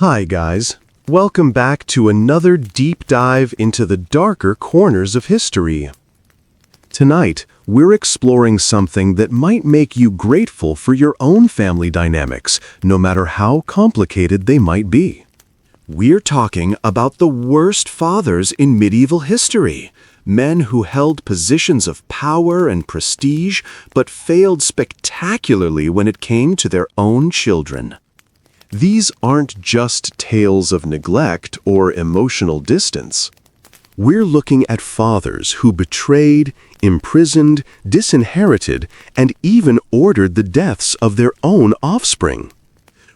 Hi guys, welcome back to another deep dive into the darker corners of history. Tonight, we're exploring something that might make you grateful for your own family dynamics, no matter how complicated they might be. We're talking about the worst fathers in medieval history, men who held positions of power and prestige but failed spectacularly when it came to their own children. These aren't just tales of neglect or emotional distance. We're looking at fathers who betrayed, imprisoned, disinherited, and even ordered the deaths of their own offspring.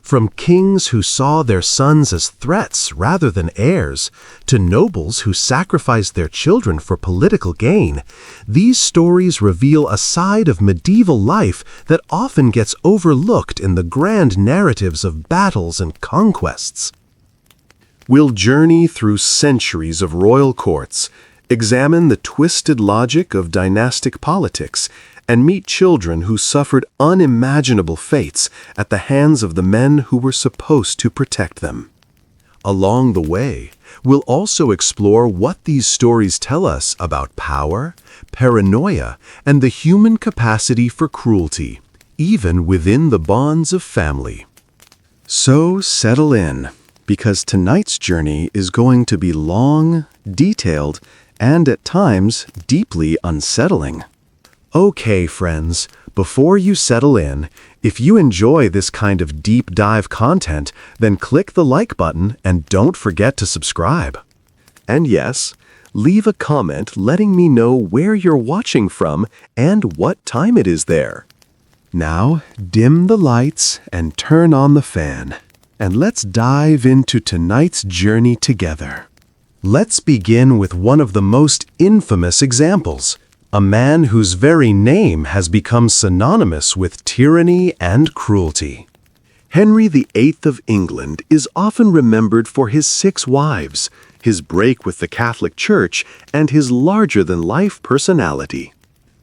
From kings who saw their sons as threats rather than heirs, to nobles who sacrificed their children for political gain, these stories reveal a side of medieval life that often gets overlooked in the grand narratives of battles and conquests. We'll journey through centuries of royal courts, examine the twisted logic of dynastic politics, and meet children who suffered unimaginable fates at the hands of the men who were supposed to protect them. Along the way, we'll also explore what these stories tell us about power, paranoia, and the human capacity for cruelty, even within the bonds of family. So settle in, because tonight's journey is going to be long, detailed, and at times deeply unsettling. Okay, friends, before you settle in, if you enjoy this kind of deep dive content, then click the like button and don't forget to subscribe. And yes, leave a comment letting me know where you're watching from and what time it is there. Now, dim the lights and turn on the fan, and let's dive into tonight's journey together. Let's begin with one of the most infamous examples. A man whose very name has become synonymous with tyranny and cruelty. Henry VIII of England is often remembered for his 6 wives, his break with the Catholic Church, and his larger-than-life personality.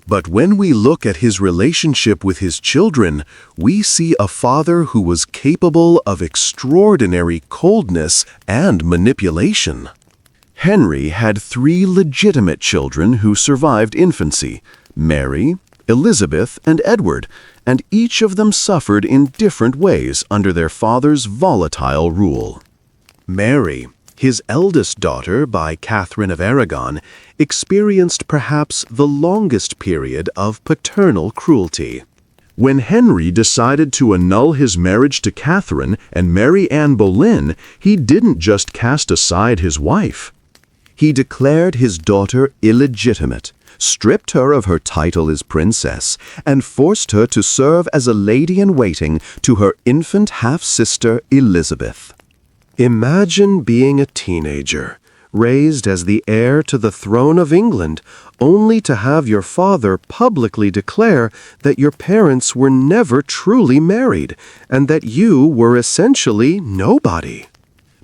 But when we look at his relationship with his children, we see a father who was capable of extraordinary coldness and manipulation. Henry had 3 legitimate children who survived infancy: Mary, Elizabeth, and Edward, and each of them suffered in different ways under their father's volatile rule. Mary, his eldest daughter by Catherine of Aragon, experienced perhaps the longest period of paternal cruelty. When Henry decided to annul his marriage to Catherine and marry Anne Boleyn, he didn't just cast aside his wife. He declared his daughter illegitimate, stripped her of her title as princess, and forced her to serve as a lady-in-waiting to her infant half-sister Elizabeth. Imagine being a teenager, raised as the heir to the throne of England, only to have your father publicly declare that your parents were never truly married, and that you were essentially nobody.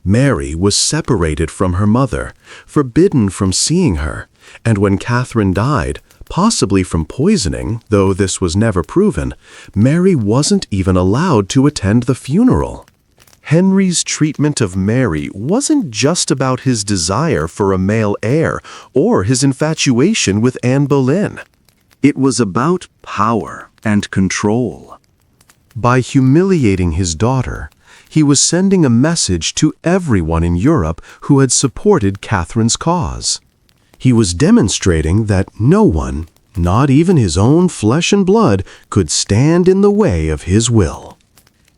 Mary was separated from her mother, forbidden from seeing her, and when Catherine died, possibly from poisoning, though this was never proven, Mary wasn't even allowed to attend the funeral. Henry's treatment of Mary wasn't just about his desire for a male heir or his infatuation with Anne Boleyn. It was about power and control. By humiliating his daughter, he was sending a message to everyone in Europe who had supported Catherine's cause. He was demonstrating that no one, not even his own flesh and blood, could stand in the way of his will.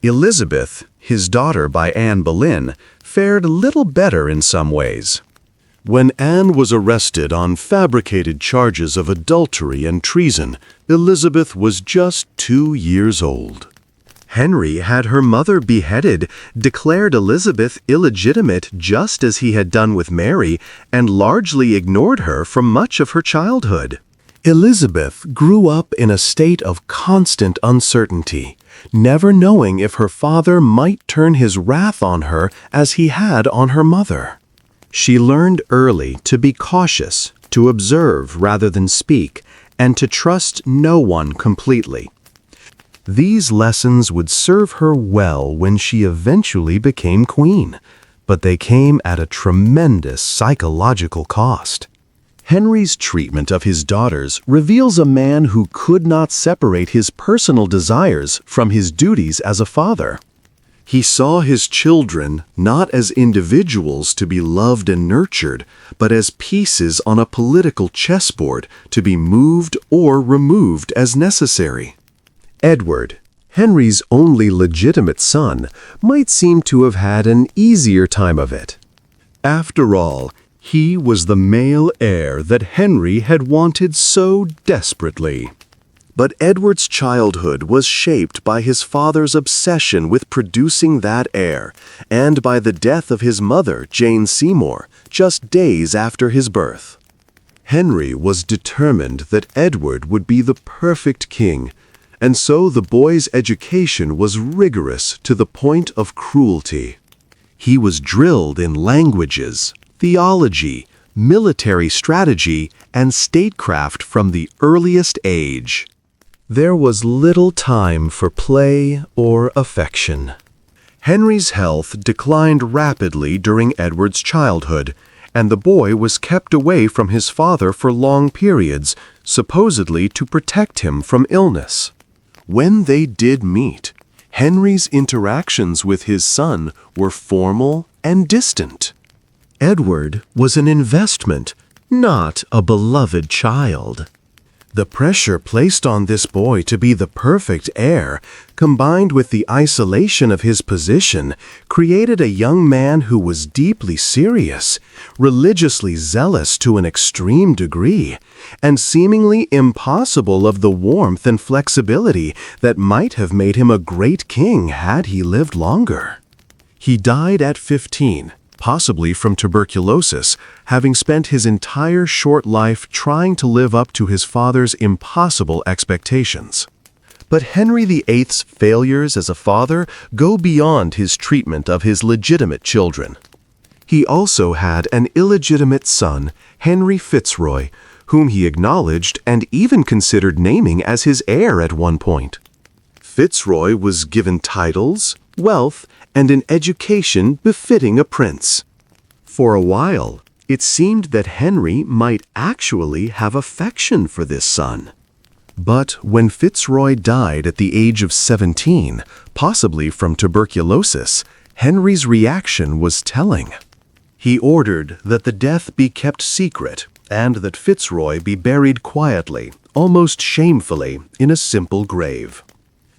Elizabeth, his daughter by Anne Boleyn, fared little better in some ways. When Anne was arrested on fabricated charges of adultery and treason, Elizabeth was just 2 years old. Henry had her mother beheaded, declared Elizabeth illegitimate just as he had done with Mary, and largely ignored her for much of her childhood. Elizabeth grew up in a state of constant uncertainty, never knowing if her father might turn his wrath on her as he had on her mother. She learned early to be cautious, to observe rather than speak, and to trust no one completely. These lessons would serve her well when she eventually became queen, but they came at a tremendous psychological cost. Henry's treatment of his daughters reveals a man who could not separate his personal desires from his duties as a father. He saw his children not as individuals to be loved and nurtured, but as pieces on a political chessboard to be moved or removed as necessary. Edward, Henry's only legitimate son, might seem to have had an easier time of it. After all, he was the male heir that Henry had wanted so desperately. But Edward's childhood was shaped by his father's obsession with producing that heir, and by the death of his mother, Jane Seymour, just days after his birth. Henry was determined that Edward would be the perfect king, and so the boy's education was rigorous to the point of cruelty. He was drilled in languages, theology, military strategy, and statecraft from the earliest age. There was little time for play or affection. Henry's health declined rapidly during Edward's childhood, and the boy was kept away from his father for long periods, supposedly to protect him from illness. When they did meet, Henry's interactions with his son were formal and distant. Edward was an investment, not a beloved child. The pressure placed on this boy to be the perfect heir, combined with the isolation of his position, created a young man who was deeply serious, religiously zealous to an extreme degree, and seemingly impossible of the warmth and flexibility that might have made him a great king had he lived longer. He died at 15. Possibly from tuberculosis, having spent his entire short life trying to live up to his father's impossible expectations. But Henry VIII's failures as a father go beyond his treatment of his legitimate children. He also had an illegitimate son, Henry Fitzroy, whom he acknowledged and even considered naming as his heir at one point. Fitzroy was given titles, wealth, and an education befitting a prince. For a while, it seemed that Henry might actually have affection for this son. But when Fitzroy died at the age of 17, possibly from tuberculosis, Henry's reaction was telling. He ordered that the death be kept secret and that Fitzroy be buried quietly, almost shamefully, in a simple grave.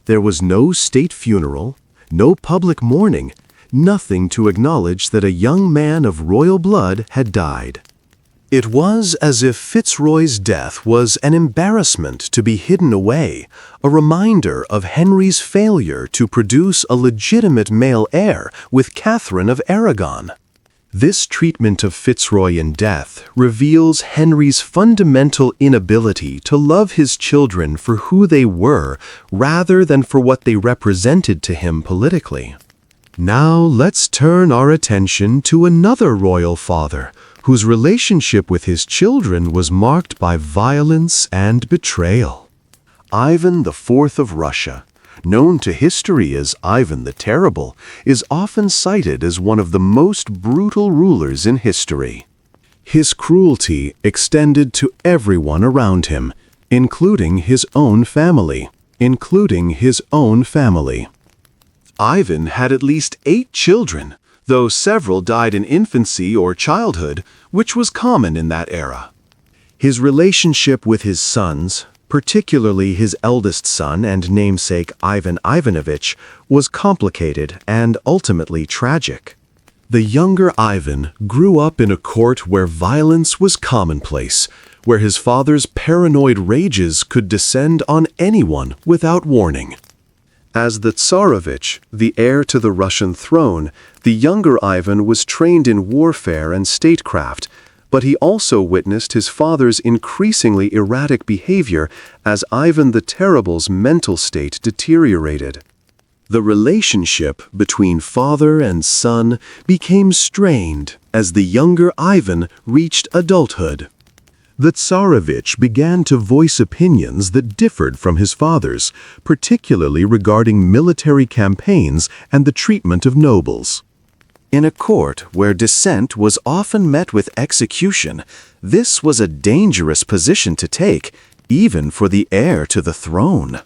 There was no state funeral, no public mourning, nothing to acknowledge that a young man of royal blood had died. It was as if Fitzroy's death was an embarrassment to be hidden away, a reminder of Henry's failure to produce a legitimate male heir with Catherine of Aragon. This treatment of Fitzroy in death reveals Henry's fundamental inability to love his children for who they were rather than for what they represented to him politically. Now let's turn our attention to another royal father whose relationship with his children was marked by violence and betrayal. Ivan IV of Russia, known to history as Ivan the Terrible, is often cited as one of the most brutal rulers in history. His cruelty extended to everyone around him, including his own family. Ivan had at least 8 children, though several died in infancy or childhood, which was common in that era. His relationship with his sons, particularly his eldest son and namesake Ivan Ivanovich, was complicated and ultimately tragic. The younger Ivan grew up in a court where violence was commonplace, where his father's paranoid rages could descend on anyone without warning. As the Tsarevich, the heir to the Russian throne, the younger Ivan was trained in warfare and statecraft, but he also witnessed his father's increasingly erratic behavior as Ivan the Terrible's mental state deteriorated. The relationship between father and son became strained as the younger Ivan reached adulthood. The Tsarevich began to voice opinions that differed from his father's, particularly regarding military campaigns and the treatment of nobles. In a court where dissent was often met with execution, this was a dangerous position to take, even for the heir to the throne.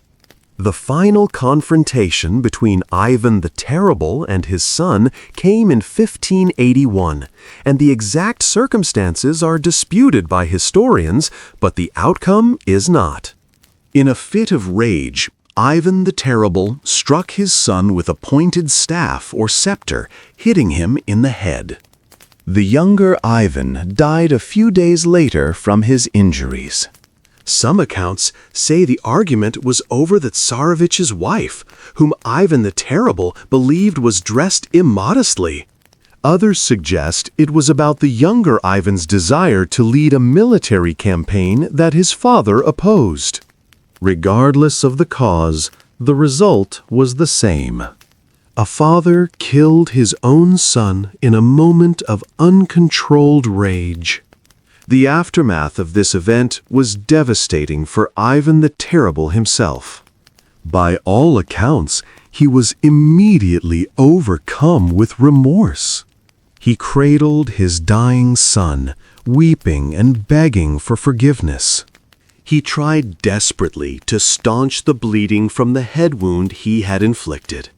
The final confrontation between Ivan the Terrible and his son came in 1581, and the exact circumstances are disputed by historians, but the outcome is not. In a fit of rage, Ivan the Terrible struck his son with a pointed staff or scepter, hitting him in the head. The younger Ivan died a few days later from his injuries. Some accounts say the argument was over the Tsarevich's wife, whom Ivan the Terrible believed was dressed immodestly. Others suggest it was about the younger Ivan's desire to lead a military campaign that his father opposed. Regardless of the cause, the result was the same. A father killed his own son in a moment of uncontrolled rage. The aftermath of this event was devastating for Ivan the Terrible himself. By all accounts, he was immediately overcome with remorse. He cradled his dying son, weeping and begging for forgiveness. He tried desperately to staunch the bleeding from the head wound he had inflicted.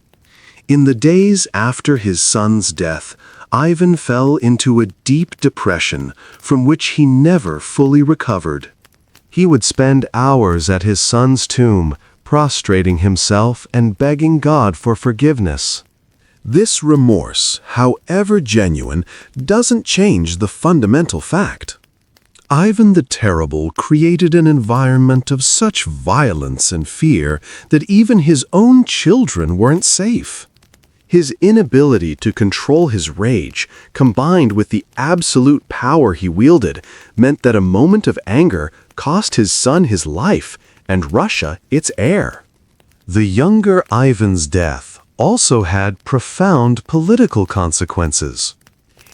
In the days after his son's death, Ivan fell into a deep depression from which he never fully recovered. He would spend hours at his son's tomb, prostrating himself and begging God for forgiveness. This remorse, however genuine, doesn't change the fundamental fact. Ivan the Terrible created an environment of such violence and fear that even his own children weren't safe. His inability to control his rage, combined with the absolute power he wielded, meant that a moment of anger cost his son his life and Russia its heir. The younger Ivan's death also had profound political consequences.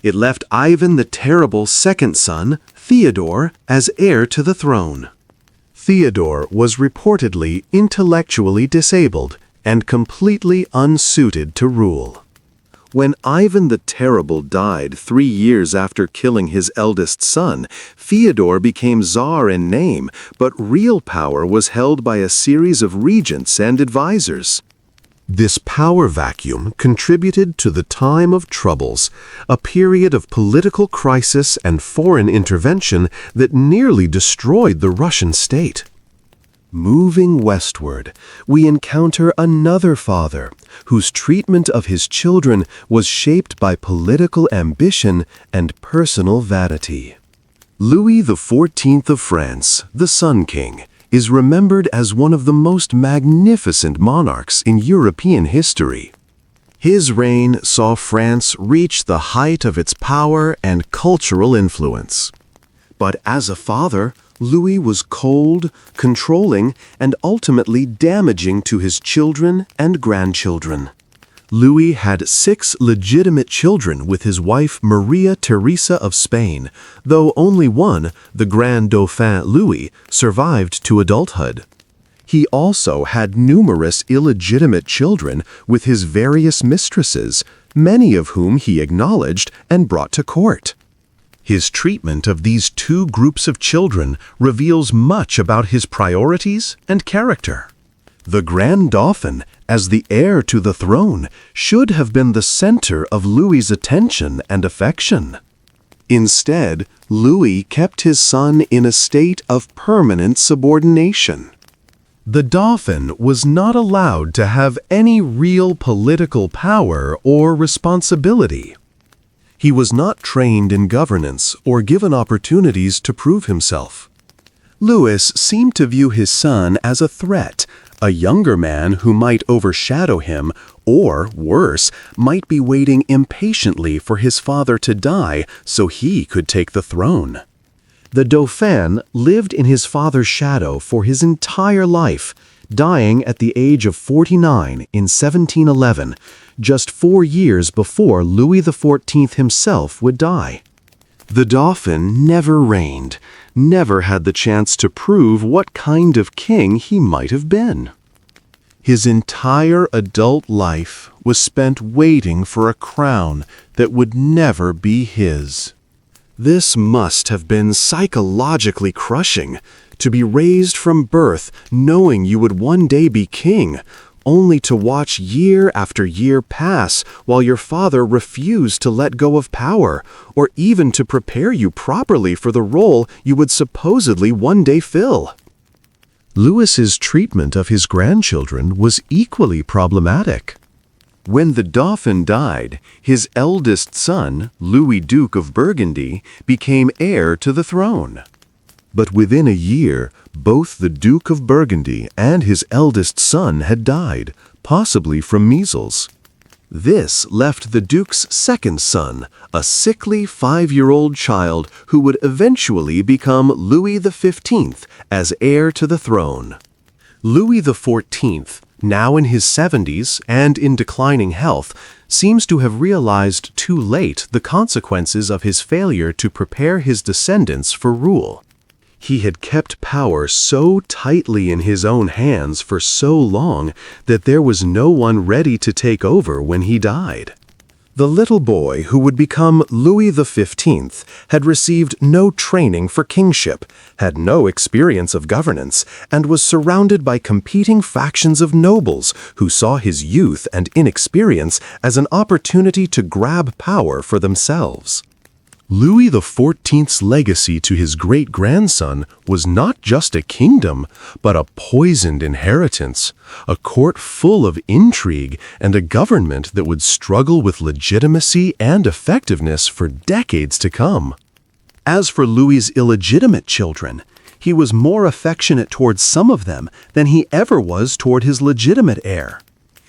It left Ivan the Terrible's second son, Theodore, as heir to the throne. Theodore was reportedly intellectually disabled and completely unsuited to rule. When Ivan the Terrible died 3 years after killing his eldest son, Theodore became Tsar in name, but real power was held by a series of regents and advisors. This power vacuum contributed to the Time of Troubles, a period of political crisis and foreign intervention that nearly destroyed the Russian state. Moving westward, we encounter another father whose treatment of his children was shaped by political ambition and personal vanity. Louis XIV of France, the Sun King, is remembered as one of the most magnificent monarchs in European history. His reign saw France reach the height of its power and cultural influence. But as a father, Louis was cold, controlling, and ultimately damaging to his children and grandchildren. Louis had 6 legitimate children with his wife Maria Theresa of Spain, though only one, the Grand Dauphin Louis, survived to adulthood. He also had numerous illegitimate children with his various mistresses, many of whom he acknowledged and brought to court. His treatment of these 2 groups of children reveals much about his priorities and character. The Grand Dauphin, as the heir to the throne, should have been the center of Louis's attention and affection. Instead, Louis kept his son in a state of permanent subordination. The Dauphin was not allowed to have any real political power or responsibility. He was not trained in governance or given opportunities to prove himself. Louis seemed to view his son as a threat, a younger man who might overshadow him, or, worse, might be waiting impatiently for his father to die so he could take the throne. The Dauphin lived in his father's shadow for his entire life, dying at the age of 49 in 1711, just 4 years before Louis XIV himself would die. The Dauphin never reigned, never had the chance to prove what kind of king he might have been. His entire adult life was spent waiting for a crown that would never be his. This must have been psychologically crushing, to be raised from birth knowing you would one day be king, only to watch year after year pass while your father refused to let go of power, or even to prepare you properly for the role you would supposedly one day fill. Louis's treatment of his grandchildren was equally problematic. When the Dauphin died, his eldest son, Louis Duke of Burgundy, became heir to the throne. But within a year, both the Duke of Burgundy and his eldest son had died, possibly from measles. This left the Duke's second son, a sickly 5-year-old child who would eventually become Louis XV as heir to the throne. Louis XIV, now in his 70s and in declining health, seems to have realized too late the consequences of his failure to prepare his descendants for rule. He had kept power so tightly in his own hands for so long that there was no one ready to take over when he died. The little boy who would become Louis XV had received no training for kingship, had no experience of governance, and was surrounded by competing factions of nobles who saw his youth and inexperience as an opportunity to grab power for themselves. Louis XIV's legacy to his great-grandson was not just a kingdom, but a poisoned inheritance, a court full of intrigue, and a government that would struggle with legitimacy and effectiveness for decades to come. As for Louis's illegitimate children, he was more affectionate towards some of them than he ever was toward his legitimate heir.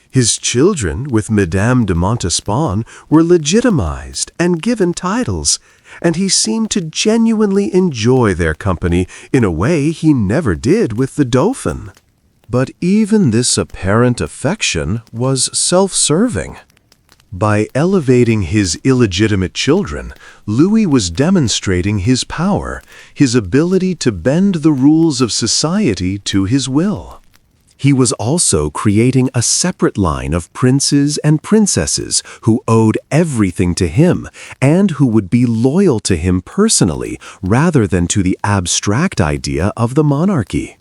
His children, with Madame de Montespan, were legitimized and given titles, and he seemed to genuinely enjoy their company in a way he never did with the Dauphin. But even this apparent affection was self-serving. By elevating his illegitimate children, Louis was demonstrating his power, his ability to bend the rules of society to his will. He was also creating a separate line of princes and princesses who owed everything to him and who would be loyal to him personally rather than to the abstract idea of the monarchy.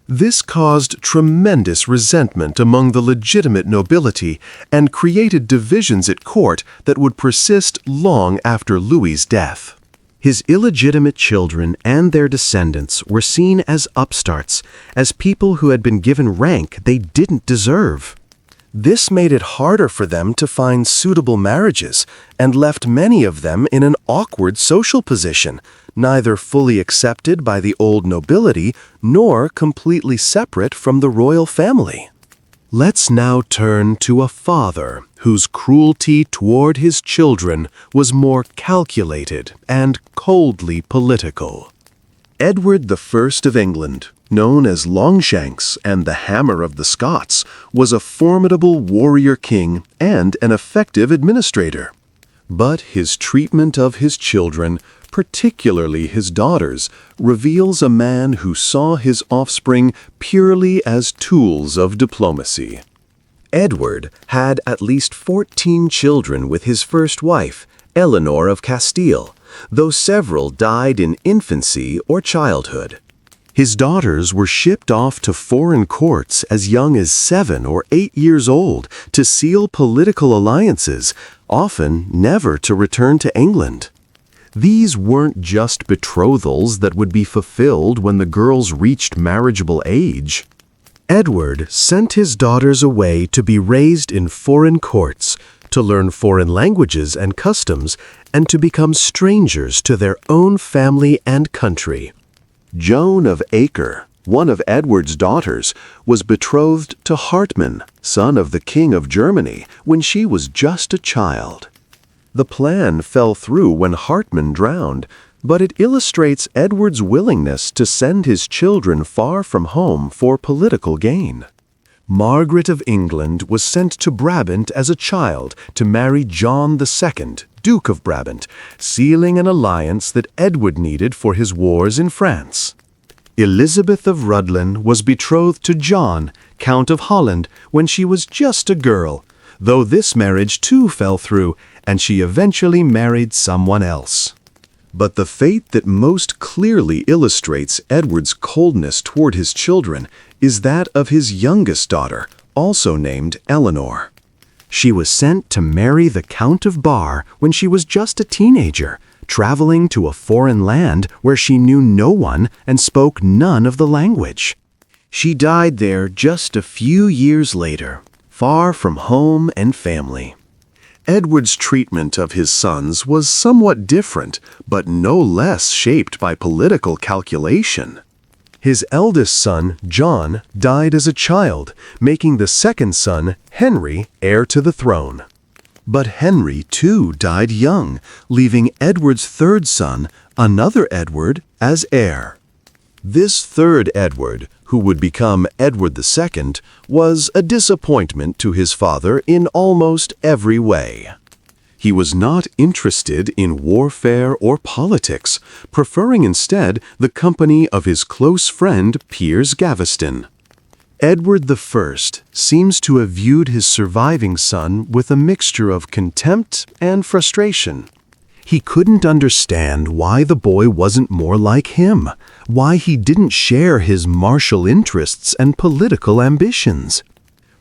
This caused tremendous resentment among the legitimate nobility and created divisions at court that would persist long after Louis's death. His illegitimate children and their descendants were seen as upstarts, as people who had been given rank they didn't deserve. This made it harder for them to find suitable marriages and left many of them in an awkward social position, neither fully accepted by the old nobility nor completely separate from the royal family. Let's now turn to a father whose cruelty toward his children was more calculated and coldly political. Edward I of England, known as Longshanks and the Hammer of the Scots, was a formidable warrior king and an effective administrator. But his treatment of his children, particularly his daughters, reveals a man who saw his offspring purely as tools of diplomacy. Edward had at least 14 children with his first wife, Eleanor of Castile, though several died in infancy or childhood. His daughters were shipped off to foreign courts as young as 7 or 8 years old to seal political alliances, often never to return to England. These weren't just betrothals that would be fulfilled when the girls reached marriageable age. Edward sent his daughters away to be raised in foreign courts, to learn foreign languages and customs, and to become strangers to their own family and country. Joan of Acre, one of Edward's daughters, was betrothed to Hartmann, son of the King of Germany, when she was just a child. The plan fell through when Hartmann drowned, but it illustrates Edward's willingness to send his children far from home for political gain. Margaret of England was sent to Brabant as a child to marry John II, Duke of Brabant, sealing an alliance that Edward needed for his wars in France. Elizabeth of Rhuddlan was betrothed to John, Count of Holland, when she was just a girl, though this marriage too fell through, and she eventually married someone else. But the fate that most clearly illustrates Edward's coldness toward his children is that of his youngest daughter, also named Eleanor. She was sent to marry the Count of Bar when she was just a teenager, traveling to a foreign land where she knew no one and spoke none of the language. She died there just a few years later, far from home and family. Edward's treatment of his sons was somewhat different, but no less shaped by political calculation. His eldest son, John, died as a child, making the second son, Henry, heir to the throne. But Henry, too, died young, leaving Edward's third son, another Edward, as heir. This third Edward, who would become Edward II, was a disappointment to his father in almost every way. He was not interested in warfare or politics, preferring instead the company of his close friend Piers Gaveston. Edward I seems to have viewed his surviving son with a mixture of contempt and frustration. He couldn't understand why the boy wasn't more like him, why he didn't share his martial interests and political ambitions.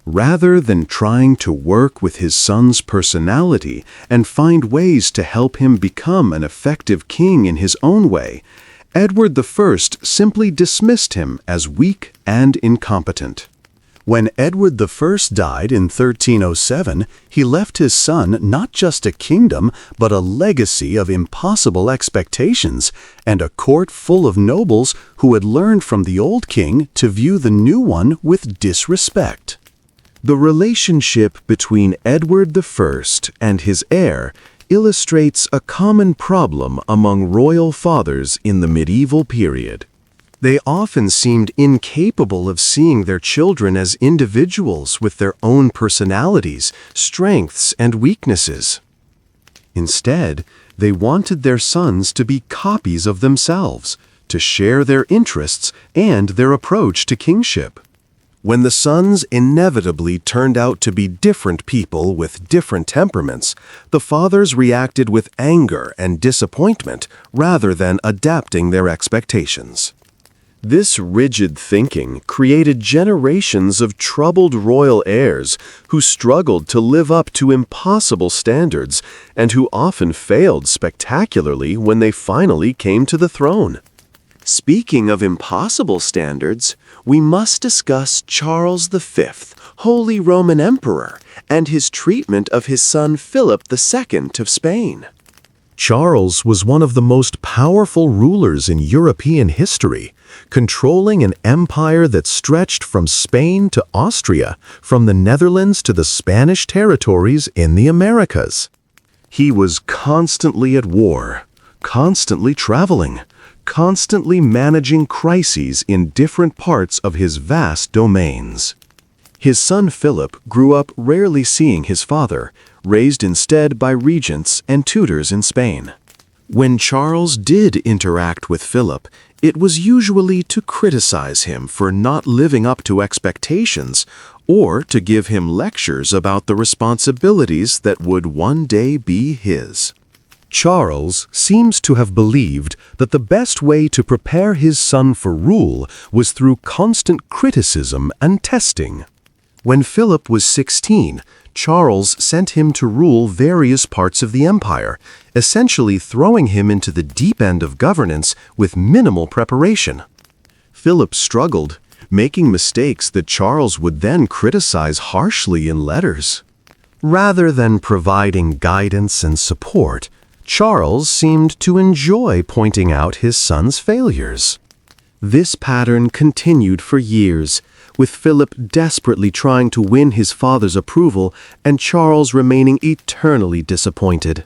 Rather than trying to work with his son's personality and find ways to help him become an effective king in his own way, Edward I simply dismissed him as weak and incompetent. When Edward I died in 1307, he left his son not just a kingdom, but a legacy of impossible expectations, and a court full of nobles who had learned from the old king to view the new one with disrespect. The relationship between Edward I and his heir illustrates a common problem among royal fathers in the medieval period. They often seemed incapable of seeing their children as individuals with their own personalities, strengths, and weaknesses. Instead, they wanted their sons to be copies of themselves, to share their interests and their approach to kingship. When the sons inevitably turned out to be different people with different temperaments, the fathers reacted with anger and disappointment rather than adapting their expectations. This rigid thinking created generations of troubled royal heirs who struggled to live up to impossible standards and who often failed spectacularly when they finally came to the throne. Speaking of impossible standards, we must discuss Charles V, Holy Roman Emperor, and his treatment of his son Philip II of Spain. Charles was one of the most powerful rulers in European history, controlling an empire that stretched from Spain to Austria, from the Netherlands to the Spanish territories in the Americas. He was constantly at war, constantly traveling, constantly managing crises in different parts of his vast domains. His son Philip grew up rarely seeing his father, raised instead by regents and tutors in Spain. When Charles did interact with Philip, it was usually to criticize him for not living up to expectations or to give him lectures about the responsibilities that would one day be his. Charles seems to have believed that the best way to prepare his son for rule was through constant criticism and testing. When Philip was 16, Charles sent him to rule various parts of the empire, essentially throwing him into the deep end of governance with minimal preparation. Philip struggled, making mistakes that Charles would then criticize harshly in letters. Rather than providing guidance and support, Charles seemed to enjoy pointing out his son's failures. This pattern continued for years, with Philip desperately trying to win his father's approval and Charles remaining eternally disappointed.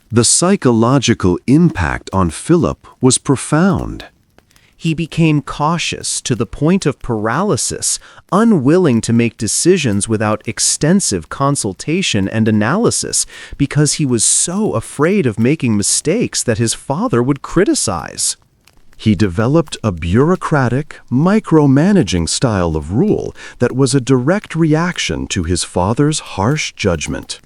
The psychological impact on Philip was profound. He became cautious to the point of paralysis, unwilling to make decisions without extensive consultation and analysis because he was so afraid of making mistakes that his father would criticize. He developed a bureaucratic, micromanaging style of rule that was a direct reaction to his father's harsh judgment.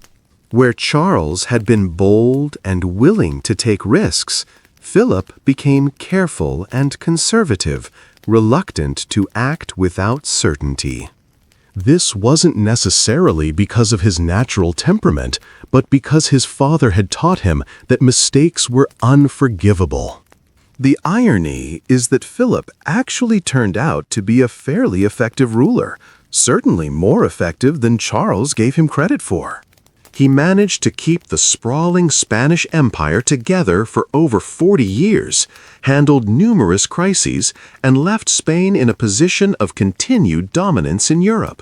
Where Charles had been bold and willing to take risks, Philip became careful and conservative, reluctant to act without certainty. This wasn't necessarily because of his natural temperament, but because his father had taught him that mistakes were unforgivable. The irony is that Philip actually turned out to be a fairly effective ruler, certainly more effective than Charles gave him credit for. He managed to keep the sprawling Spanish Empire together for over 40 years, handled numerous crises, and left Spain in a position of continued dominance in Europe.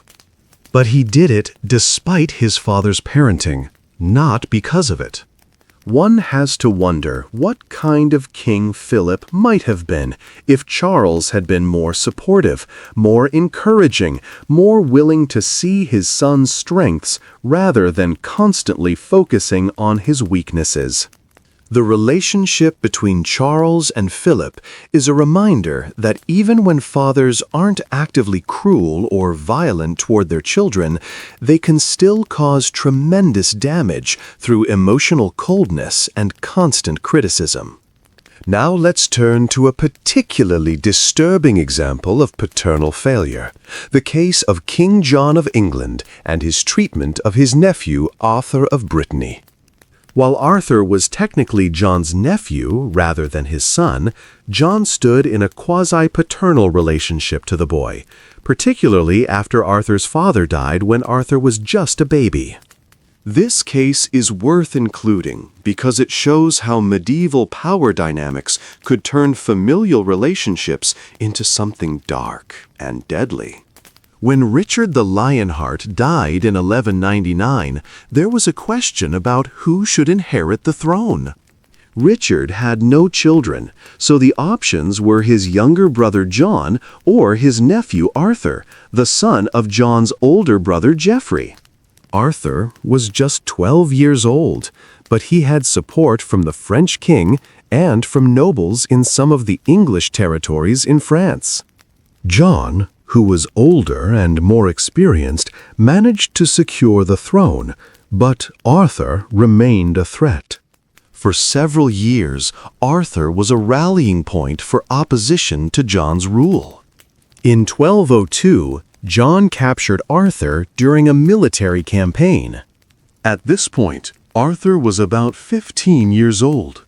But he did it despite his father's parenting, not because of it. One has to wonder what kind of king Philip might have been if Charles had been more supportive, more encouraging, more willing to see his son's strengths rather than constantly focusing on his weaknesses. The relationship between Charles and Philip is a reminder that even when fathers aren't actively cruel or violent toward their children, they can still cause tremendous damage through emotional coldness and constant criticism. Now let's turn to a particularly disturbing example of paternal failure, the case of King John of England and his treatment of his nephew Arthur of Brittany. While Arthur was technically John's nephew rather than his son, John stood in a quasi-paternal relationship to the boy, particularly after Arthur's father died when Arthur was just a baby. This case is worth including because it shows how medieval power dynamics could turn familial relationships into something dark and deadly. When Richard the Lionheart died in 1199, there was a question about who should inherit the throne. Richard had no children, so the options were his younger brother John or his nephew Arthur, the son of John's older brother Geoffrey. Arthur was just 12 years old, but he had support from the French king and from nobles in some of the English territories in France. John, who was older and more experienced, managed to secure the throne, but Arthur remained a threat. For several years, Arthur was a rallying point for opposition to John's rule. In 1202, John captured Arthur during a military campaign. At this point, Arthur was about 15 years old.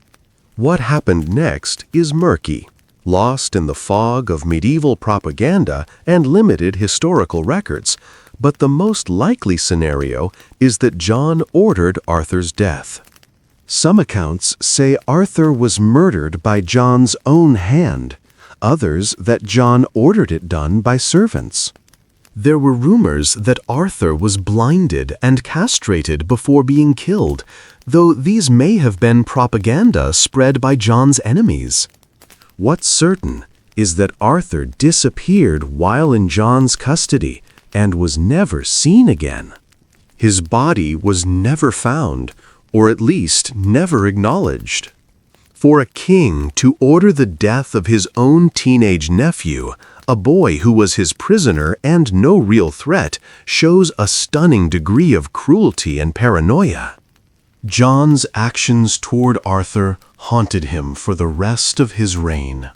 What happened next is murky, lost in the fog of medieval propaganda and limited historical records, but the most likely scenario is that John ordered Arthur's death. Some accounts say Arthur was murdered by John's own hand, others that John ordered it done by servants. There were rumors that Arthur was blinded and castrated before being killed, though these may have been propaganda spread by John's enemies. What's certain is that Arthur disappeared while in John's custody and was never seen again. His body was never found, or at least never acknowledged. For a king to order the death of his own teenage nephew, a boy who was his prisoner and no real threat, shows a stunning degree of cruelty and paranoia. John's actions toward Arthur haunted him for the rest of his reign.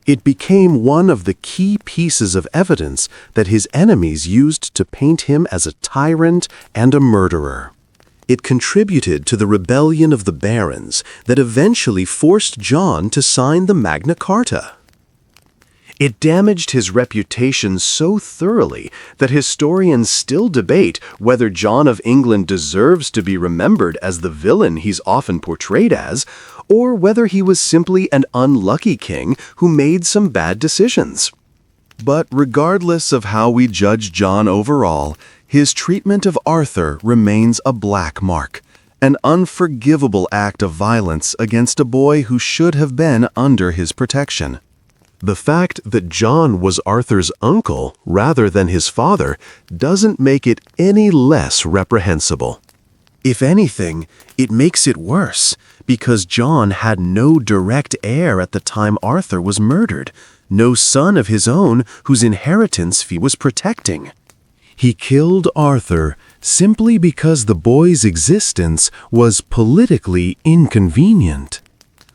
It became one of the key pieces of evidence that his enemies used to paint him as a tyrant and a murderer. It contributed to the rebellion of the barons that eventually forced John to sign the Magna Carta. It damaged his reputation so thoroughly that historians still debate whether John of England deserves to be remembered as the villain he's often portrayed as, or whether he was simply an unlucky king who made some bad decisions. But regardless of how we judge John overall, his treatment of Arthur remains a black mark, an unforgivable act of violence against a boy who should have been under his protection. The fact that John was Arthur's uncle rather than his father doesn't make it any less reprehensible. If anything, it makes it worse, because John had no direct heir at the time Arthur was murdered, no son of his own whose inheritance he was protecting. He killed Arthur simply because the boy's existence was politically inconvenient.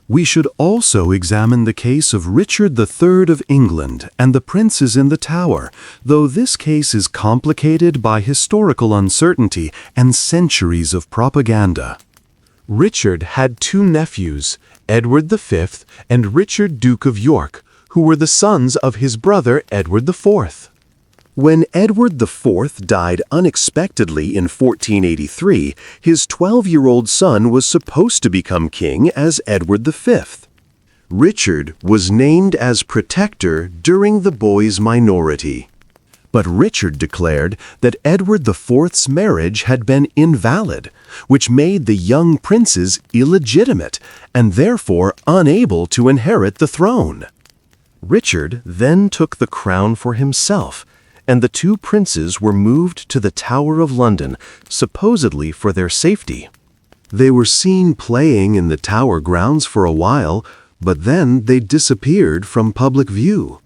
We should also examine the case of Richard III of England and the princes in the Tower, though this case is complicated by historical uncertainty and centuries of propaganda. Richard had two nephews, Edward V and Richard, Duke of York, who were the sons of his brother Edward IV. When Edward IV died unexpectedly in 1483, his 12-year-old son was supposed to become king as Edward V. Richard was named as protector during the boy's minority. But Richard declared that Edward IV's marriage had been invalid, which made the young princes illegitimate and therefore unable to inherit the throne. Richard then took the crown for himself, and the two princes were moved to the Tower of London, supposedly for their safety. They were seen playing in the Tower grounds for a while, but then they disappeared from public view.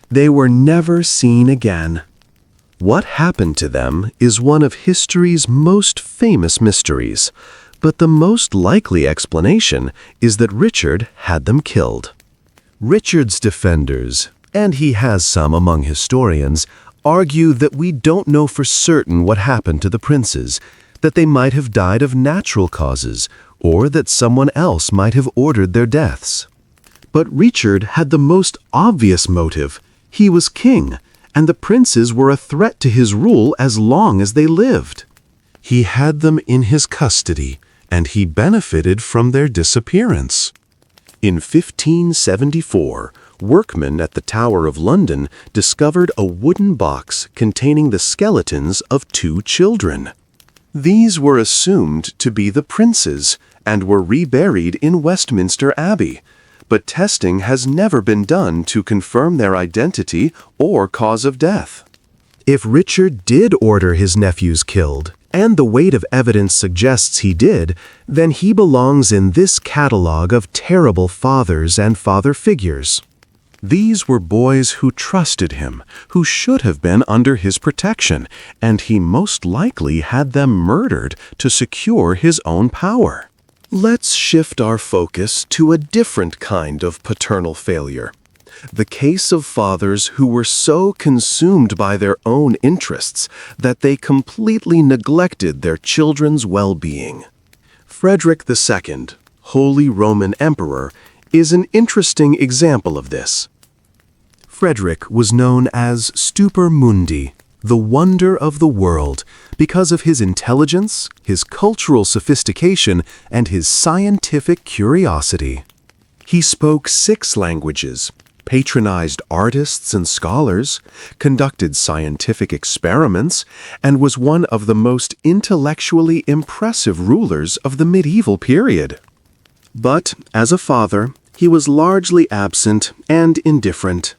They were never seen again. What happened to them is one of history's most famous mysteries, but the most likely explanation is that Richard had them killed. Richard's defenders, and he has some among historians, argue that we don't know for certain what happened to the princes, that they might have died of natural causes, or that someone else might have ordered their deaths. But Richard had the most obvious motive. He was king, and the princes were a threat to his rule as long as they lived. He had them in his custody, and he benefited from their disappearance. In 1574, workmen at the Tower of London discovered a wooden box containing the skeletons of two children. These were assumed to be the princes and were reburied in Westminster Abbey, but testing has never been done to confirm their identity or cause of death. If Richard did order his nephews killed, and the weight of evidence suggests he did, then he belongs in this catalogue of terrible fathers and father figures. These were boys who trusted him, who should have been under his protection, and he most likely had them murdered to secure his own power. Let's shift our focus to a different kind of paternal failure. The case of fathers who were so consumed by their own interests that they completely neglected their children's well-being. Frederick II, Holy Roman Emperor, is an interesting example of this. Frederick was known as Stupor Mundi, the wonder of the world, because of his intelligence, his cultural sophistication, and his scientific curiosity. He spoke 6 languages, patronized artists and scholars, conducted scientific experiments, and was one of the most intellectually impressive rulers of the medieval period. But, as a father, he was largely absent and indifferent.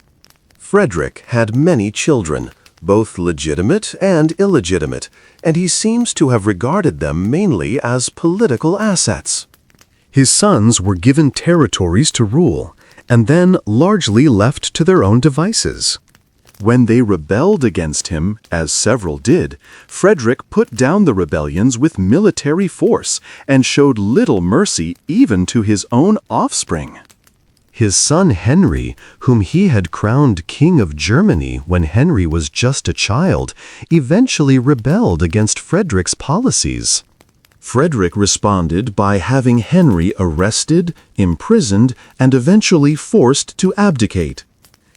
Frederick had many children, both legitimate and illegitimate, and he seems to have regarded them mainly as political assets. His sons were given territories to rule, and then largely left to their own devices. When they rebelled against him, as several did, Frederick put down the rebellions with military force and showed little mercy even to his own offspring. His son Henry, whom he had crowned King of Germany when Henry was just a child, eventually rebelled against Frederick's policies. Frederick responded by having Henry arrested, imprisoned, and eventually forced to abdicate.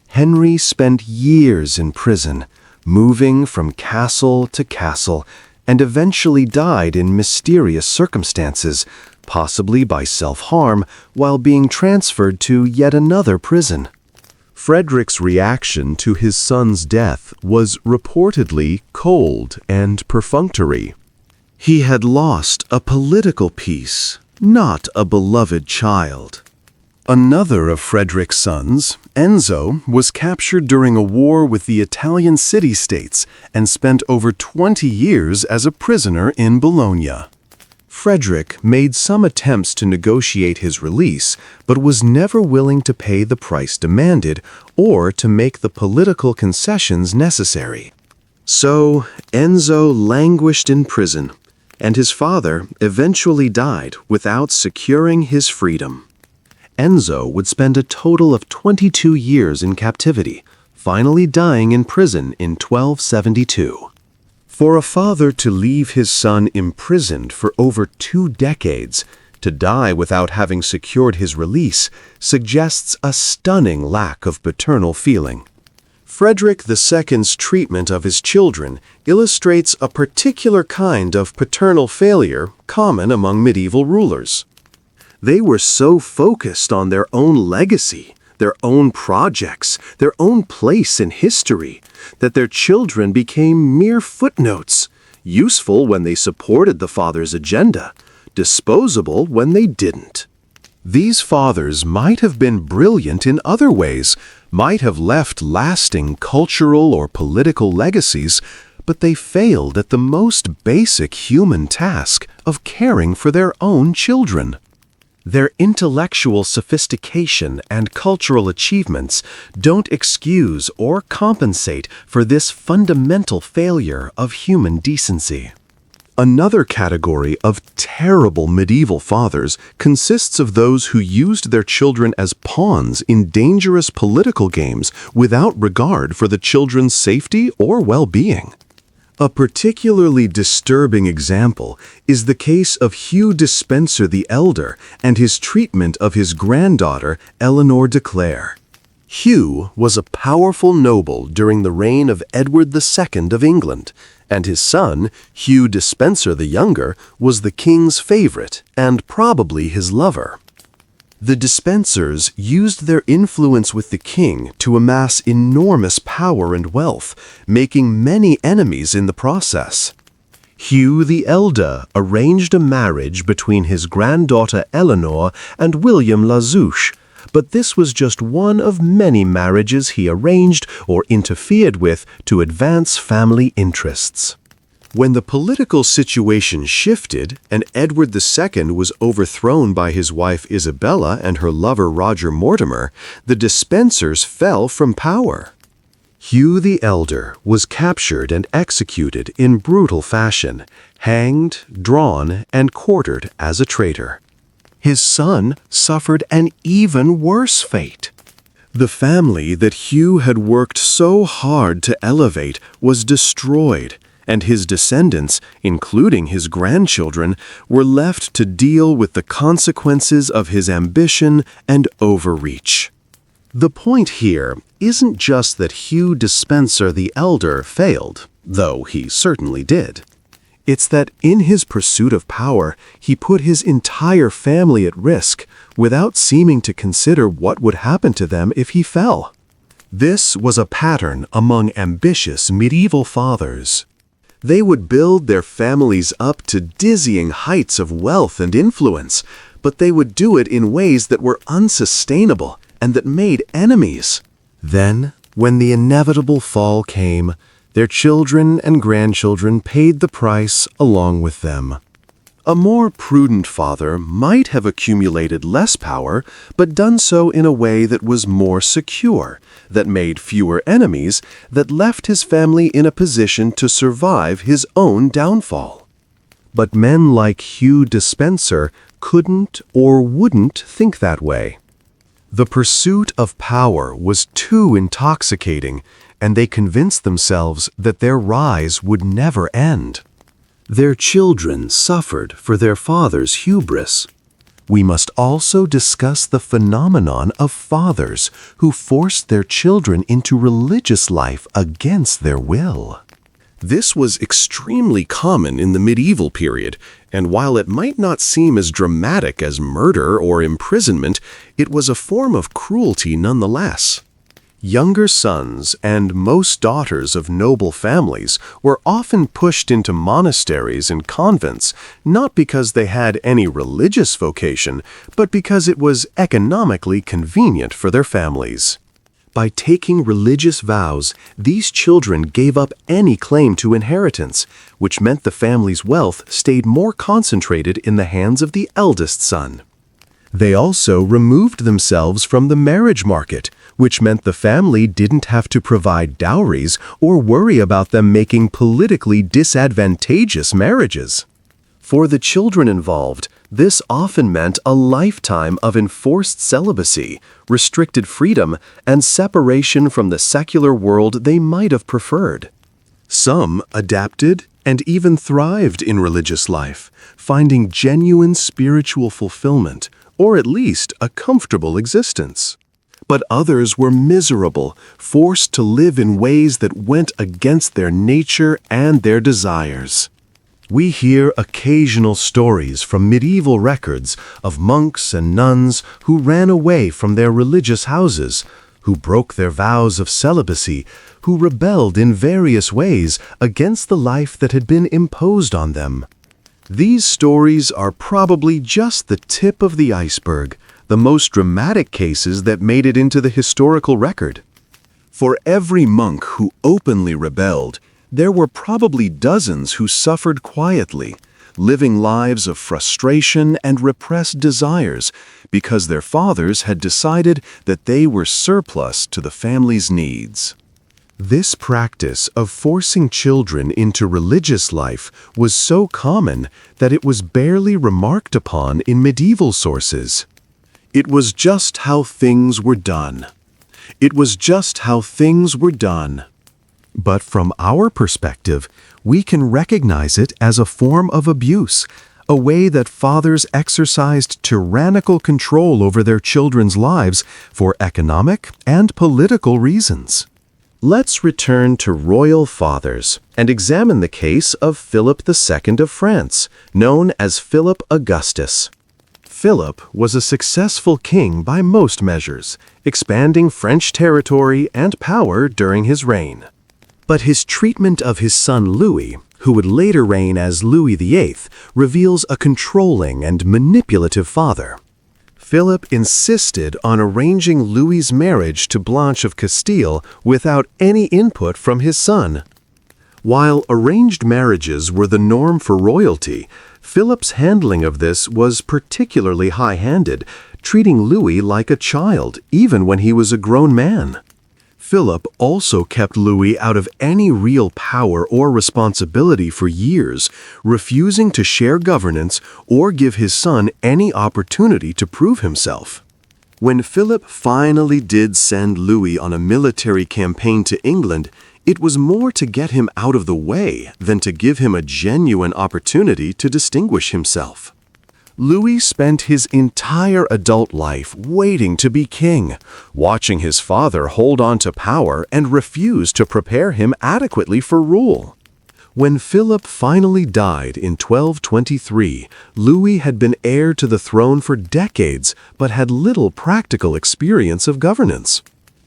Henry spent years in prison, moving from castle to castle, and eventually died in mysterious circumstances, possibly by self-harm, while being transferred to yet another prison. Frederick's reaction to his son's death was reportedly cold and perfunctory. He had lost a political piece, not a beloved child. Another of Frederick's sons, Enzo, was captured during a war with the Italian city-states and spent over 20 years as a prisoner in Bologna. Frederick made some attempts to negotiate his release, but was never willing to pay the price demanded or to make the political concessions necessary. So, Enzo languished in prison, and his father eventually died without securing his freedom. Enzo would spend a total of 22 years in captivity, finally dying in prison in 1272. For a father to leave his son imprisoned for over 2 decades, to die without having secured his release, suggests a stunning lack of paternal feeling. Frederick II's treatment of his children illustrates a particular kind of paternal failure common among medieval rulers. They were so focused on their own legacy, their own projects, their own place in history, that their children became mere footnotes, useful when they supported the father's agenda, disposable when they didn't. These fathers might have been brilliant in other ways, might have left lasting cultural or political legacies, but they failed at the most basic human task of caring for their own children. Their intellectual sophistication and cultural achievements don't excuse or compensate for this fundamental failure of human decency. Another category of terrible medieval fathers consists of those who used their children as pawns in dangerous political games without regard for the children's safety or well-being. A particularly disturbing example is the case of Hugh Despenser the Elder and his treatment of his granddaughter, Eleanor de Clare. Hugh was a powerful noble during the reign of Edward II of England, and his son, Hugh Despenser the Younger, was the king's favorite and probably his lover. The Despensers used their influence with the king to amass enormous power and wealth, making many enemies in the process. Hugh the Elder arranged a marriage between his granddaughter Eleanor and William La Zouche, but this was just one of many marriages he arranged or interfered with to advance family interests. When the political situation shifted and Edward II was overthrown by his wife Isabella and her lover Roger Mortimer, the Despensers fell from power. Hugh the Elder was captured and executed in brutal fashion, hanged, drawn, and quartered as a traitor. His son suffered an even worse fate. The family that Hugh had worked so hard to elevate was destroyed, and his descendants, including his grandchildren, were left to deal with the consequences of his ambition and overreach. The point here isn't just that Hugh Despenser the Elder failed, though he certainly did. It's that in his pursuit of power, he put his entire family at risk without seeming to consider what would happen to them if he fell. This was a pattern among ambitious medieval fathers. They would build their families up to dizzying heights of wealth and influence, but they would do it in ways that were unsustainable and that made enemies. Then, when the inevitable fall came, their children and grandchildren paid the price along with them. A more prudent father might have accumulated less power, but done so in a way that was more secure, that made fewer enemies, that left his family in a position to survive his own downfall. But men like Hugh Despenser couldn't or wouldn't think that way. The pursuit of power was too intoxicating, and they convinced themselves that their rise would never end. Their children suffered for their father's hubris. We must also discuss the phenomenon of fathers who forced their children into religious life against their will. This was extremely common in the medieval period, and while it might not seem as dramatic as murder or imprisonment, it was a form of cruelty nonetheless. Younger sons and most daughters of noble families were often pushed into monasteries and convents, not because they had any religious vocation, but because it was economically convenient for their families. By taking religious vows, these children gave up any claim to inheritance, which meant the family's wealth stayed more concentrated in the hands of the eldest son. They also removed themselves from the marriage market, which meant the family didn't have to provide dowries or worry about them making politically disadvantageous marriages. For the children involved, this often meant a lifetime of enforced celibacy, restricted freedom, and separation from the secular world they might have preferred. Some adapted and even thrived in religious life, finding genuine spiritual fulfillment, or at least a comfortable existence. But others were miserable, forced to live in ways that went against their nature and their desires. We hear occasional stories from medieval records of monks and nuns who ran away from their religious houses, who broke their vows of celibacy, who rebelled in various ways against the life that had been imposed on them. These stories are probably just the tip of the iceberg, the most dramatic cases that made it into the historical record. For every monk who openly rebelled, there were probably dozens who suffered quietly, living lives of frustration and repressed desires because their fathers had decided that they were surplus to the family's needs. This practice of forcing children into religious life was so common that it was barely remarked upon in medieval sources. It was just how things were done. It was just how things were done. But from our perspective, we can recognize it as a form of abuse, a way that fathers exercised tyrannical control over their children's lives for economic and political reasons. Let's return to royal fathers and examine the case of Philip II of France, known as Philip Augustus. Philip was a successful king by most measures, expanding French territory and power during his reign. But his treatment of his son Louis, who would later reign as Louis VIII, reveals a controlling and manipulative father. Philip insisted on arranging Louis's marriage to Blanche of Castile without any input from his son. While arranged marriages were the norm for royalty, Philip's handling of this was particularly high-handed, treating Louis like a child even when he was a grown man. Philip also kept Louis out of any real power or responsibility for years, refusing to share governance or give his son any opportunity to prove himself. When Philip finally did send Louis on a military campaign to England, it was more to get him out of the way than to give him a genuine opportunity to distinguish himself. Louis spent his entire adult life waiting to be king, watching his father hold on to power and refuse to prepare him adequately for rule. When Philip finally died in 1223, Louis had been heir to the throne for decades but had little practical experience of governance.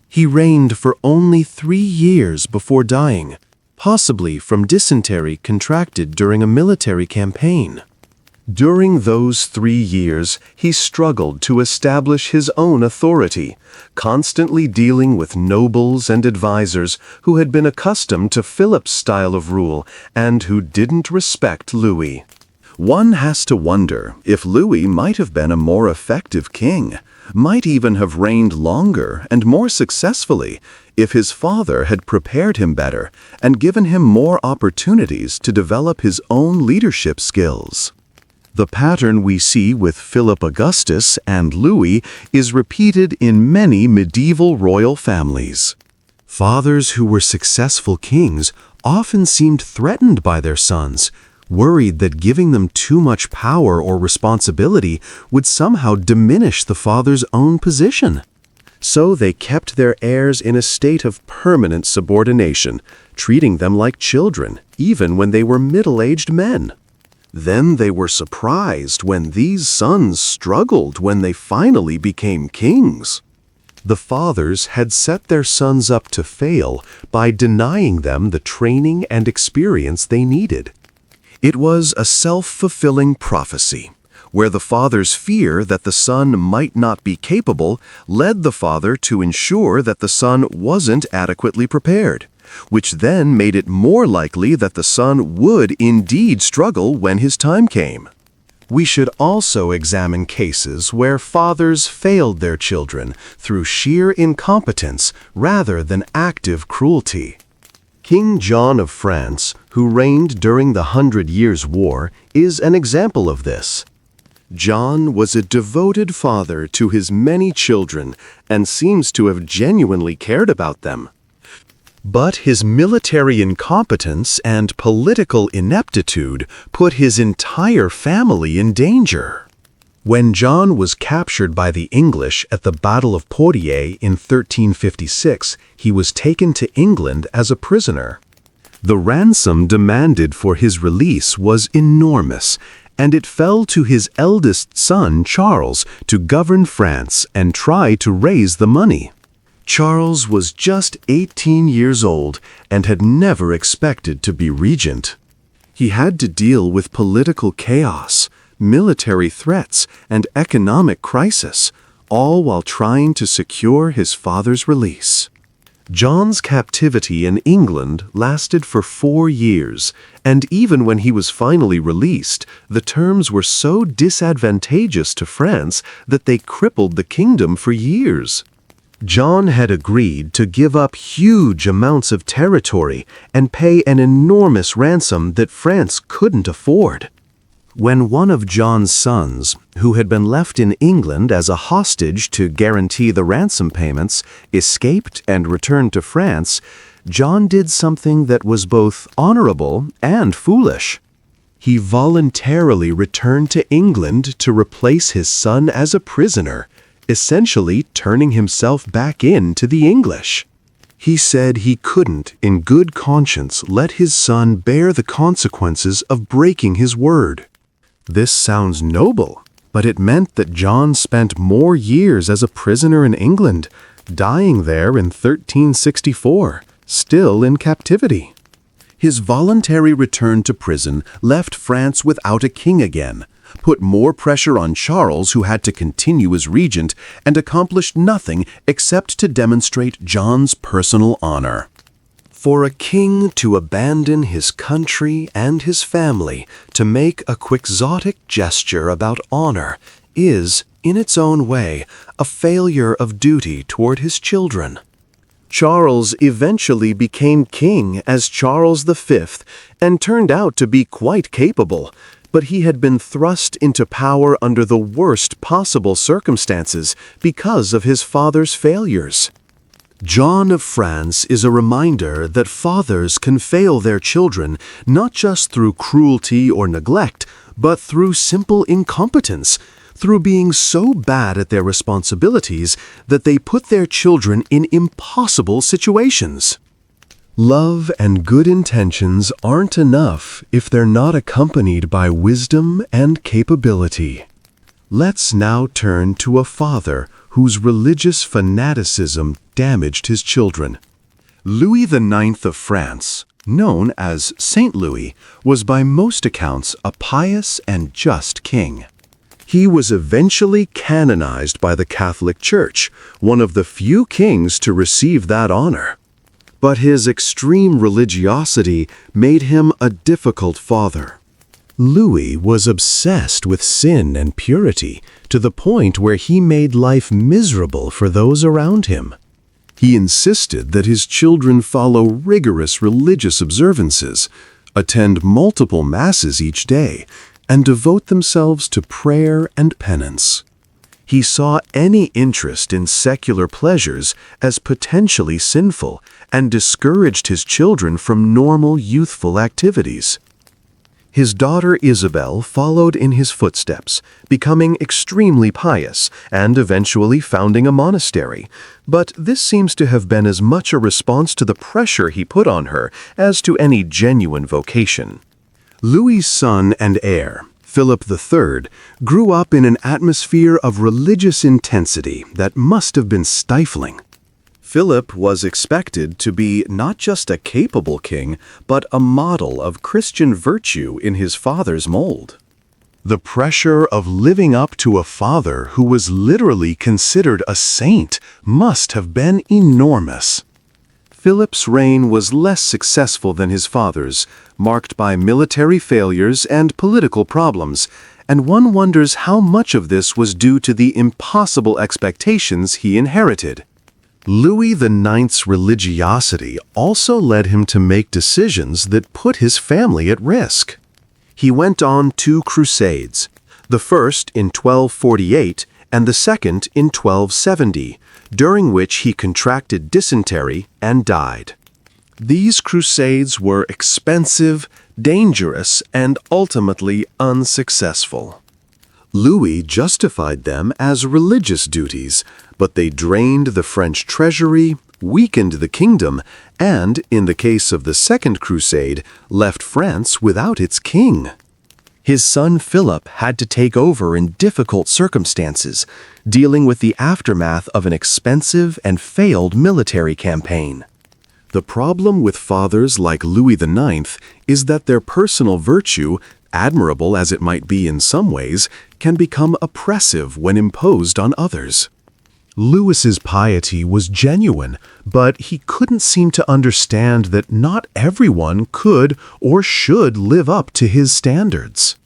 He reigned for only 3 years before dying, possibly from dysentery contracted during a military campaign. During those 3 years, he struggled to establish his own authority, constantly dealing with nobles and advisors who had been accustomed to Philip's style of rule and who didn't respect Louis. One has to wonder if Louis might have been a more effective king, might even have reigned longer and more successfully if his father had prepared him better and given him more opportunities to develop his own leadership skills. The pattern we see with Philip Augustus and Louis is repeated in many medieval royal families. Fathers who were successful kings often seemed threatened by their sons, worried that giving them too much power or responsibility would somehow diminish the father's own position. So they kept their heirs in a state of permanent subordination, treating them like children, even when they were middle-aged men. Then they were surprised when these sons struggled when they finally became kings. The fathers had set their sons up to fail by denying them the training and experience they needed. It was a self-fulfilling prophecy, where the father's fear that the son might not be capable led the father to ensure that the son wasn't adequately prepared, which then made it more likely that the son would indeed struggle when his time came. We should also examine cases where fathers failed their children through sheer incompetence rather than active cruelty. King John of France, who reigned during the 100 Years' War, is an example of this. John was a devoted father to his many children and seems to have genuinely cared about them. But his military incompetence and political ineptitude put his entire family in danger. When John was captured by the English at the Battle of Poitiers in 1356, he was taken to England as a prisoner. The ransom demanded for his release was enormous, and it fell to his eldest son, Charles, to govern France and try to raise the money. Charles was just 18 years old and had never expected to be regent. He had to deal with political chaos, military threats, and economic crisis, all while trying to secure his father's release. John's captivity in England lasted for 4 years, and even when he was finally released, the terms were so disadvantageous to France that they crippled the kingdom for years. John had agreed to give up huge amounts of territory and pay an enormous ransom that France couldn't afford. When one of John's sons, who had been left in England as a hostage to guarantee the ransom payments, escaped and returned to France, John did something that was both honorable and foolish. He voluntarily returned to England to replace his son as a prisoner, essentially turning himself back into the English. He said he couldn't, in good conscience, let his son bear the consequences of breaking his word. This sounds noble, but it meant that John spent more years as a prisoner in England, dying there in 1364, still in captivity. His voluntary return to prison left France without a king again, put more pressure on Charles, who had to continue as regent, and accomplished nothing except to demonstrate John's personal honor. For a king to abandon his country and his family to make a quixotic gesture about honor is, in its own way, a failure of duty toward his children. Charles eventually became king as Charles V and turned out to be quite capable, but he had been thrust into power under the worst possible circumstances because of his father's failures. John of France is a reminder that fathers can fail their children not just through cruelty or neglect, but through simple incompetence, through being so bad at their responsibilities that they put their children in impossible situations. Love and good intentions aren't enough if they're not accompanied by wisdom and capability. Let's now turn to a father whose religious fanaticism damaged his children. Louis IX of France, known as Saint Louis, was by most accounts a pious and just king. He was eventually canonized by the Catholic Church, one of the few kings to receive that honor. But his extreme religiosity made him a difficult father. Louis was obsessed with sin and purity to the point where he made life miserable for those around him. He insisted that his children follow rigorous religious observances, attend multiple masses each day, and devote themselves to prayer and penance. He saw any interest in secular pleasures as potentially sinful and discouraged his children from normal youthful activities. His daughter Isabel followed in his footsteps, becoming extremely pious and eventually founding a monastery, but this seems to have been as much a response to the pressure he put on her as to any genuine vocation. Louis's son and heir, Philip III, grew up in an atmosphere of religious intensity that must have been stifling. Philip was expected to be not just a capable king, but a model of Christian virtue in his father's mold. The pressure of living up to a father who was literally considered a saint must have been enormous. Philip's reign was less successful than his father's, marked by military failures and political problems, and one wonders how much of this was due to the impossible expectations he inherited. Louis IX's religiosity also led him to make decisions that put his family at risk. He went on 2 crusades, the first in 1248 and the second in 1270, during which he contracted dysentery and died. These crusades were expensive, dangerous, and ultimately unsuccessful. Louis justified them as religious duties, but they drained the French treasury, weakened the kingdom, and, in the case of the Second Crusade, left France without its king. His son Philip had to take over in difficult circumstances, dealing with the aftermath of an expensive and failed military campaign. The problem with fathers like Louis IX is that their personal virtue, admirable as it might be in some ways, can become oppressive when imposed on others. Louis's piety was genuine, but he couldn't seem to understand that not everyone could or should live up to his standards.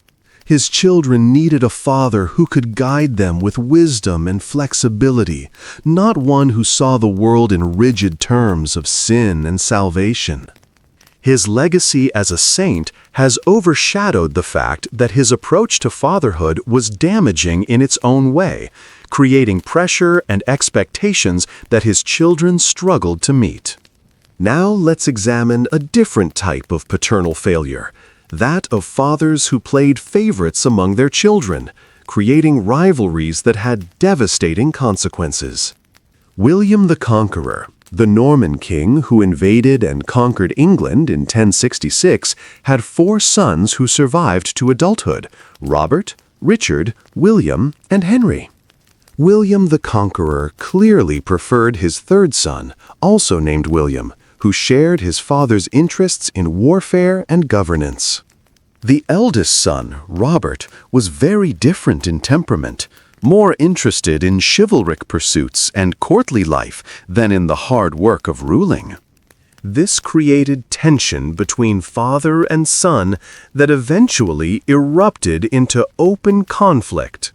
His children needed a father who could guide them with wisdom and flexibility, not one who saw the world in rigid terms of sin and salvation. His legacy as a saint has overshadowed the fact that his approach to fatherhood was damaging in its own way, creating pressure and expectations that his children struggled to meet. Now let's examine a different type of paternal failure, that of fathers who played favorites among their children, creating rivalries that had devastating consequences. William the Conqueror, the Norman king who invaded and conquered England in 1066, had 4 sons who survived to adulthood: Robert, Richard, William, and Henry. William the Conqueror clearly preferred his 3rd son, also named William, who shared his father's interests in warfare and governance. The eldest son, Robert, was very different in temperament, more interested in chivalric pursuits and courtly life than in the hard work of ruling. This created tension between father and son that eventually erupted into open conflict.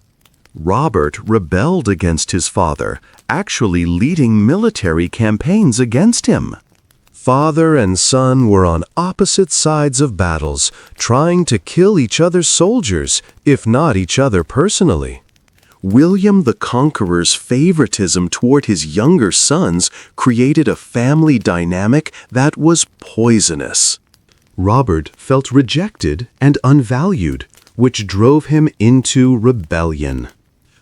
Robert rebelled against his father, actually leading military campaigns against him. Father and son were on opposite sides of battles, trying to kill each other's soldiers, if not each other personally. William the Conqueror's favoritism toward his younger sons created a family dynamic that was poisonous. Robert felt rejected and unvalued, which drove him into rebellion.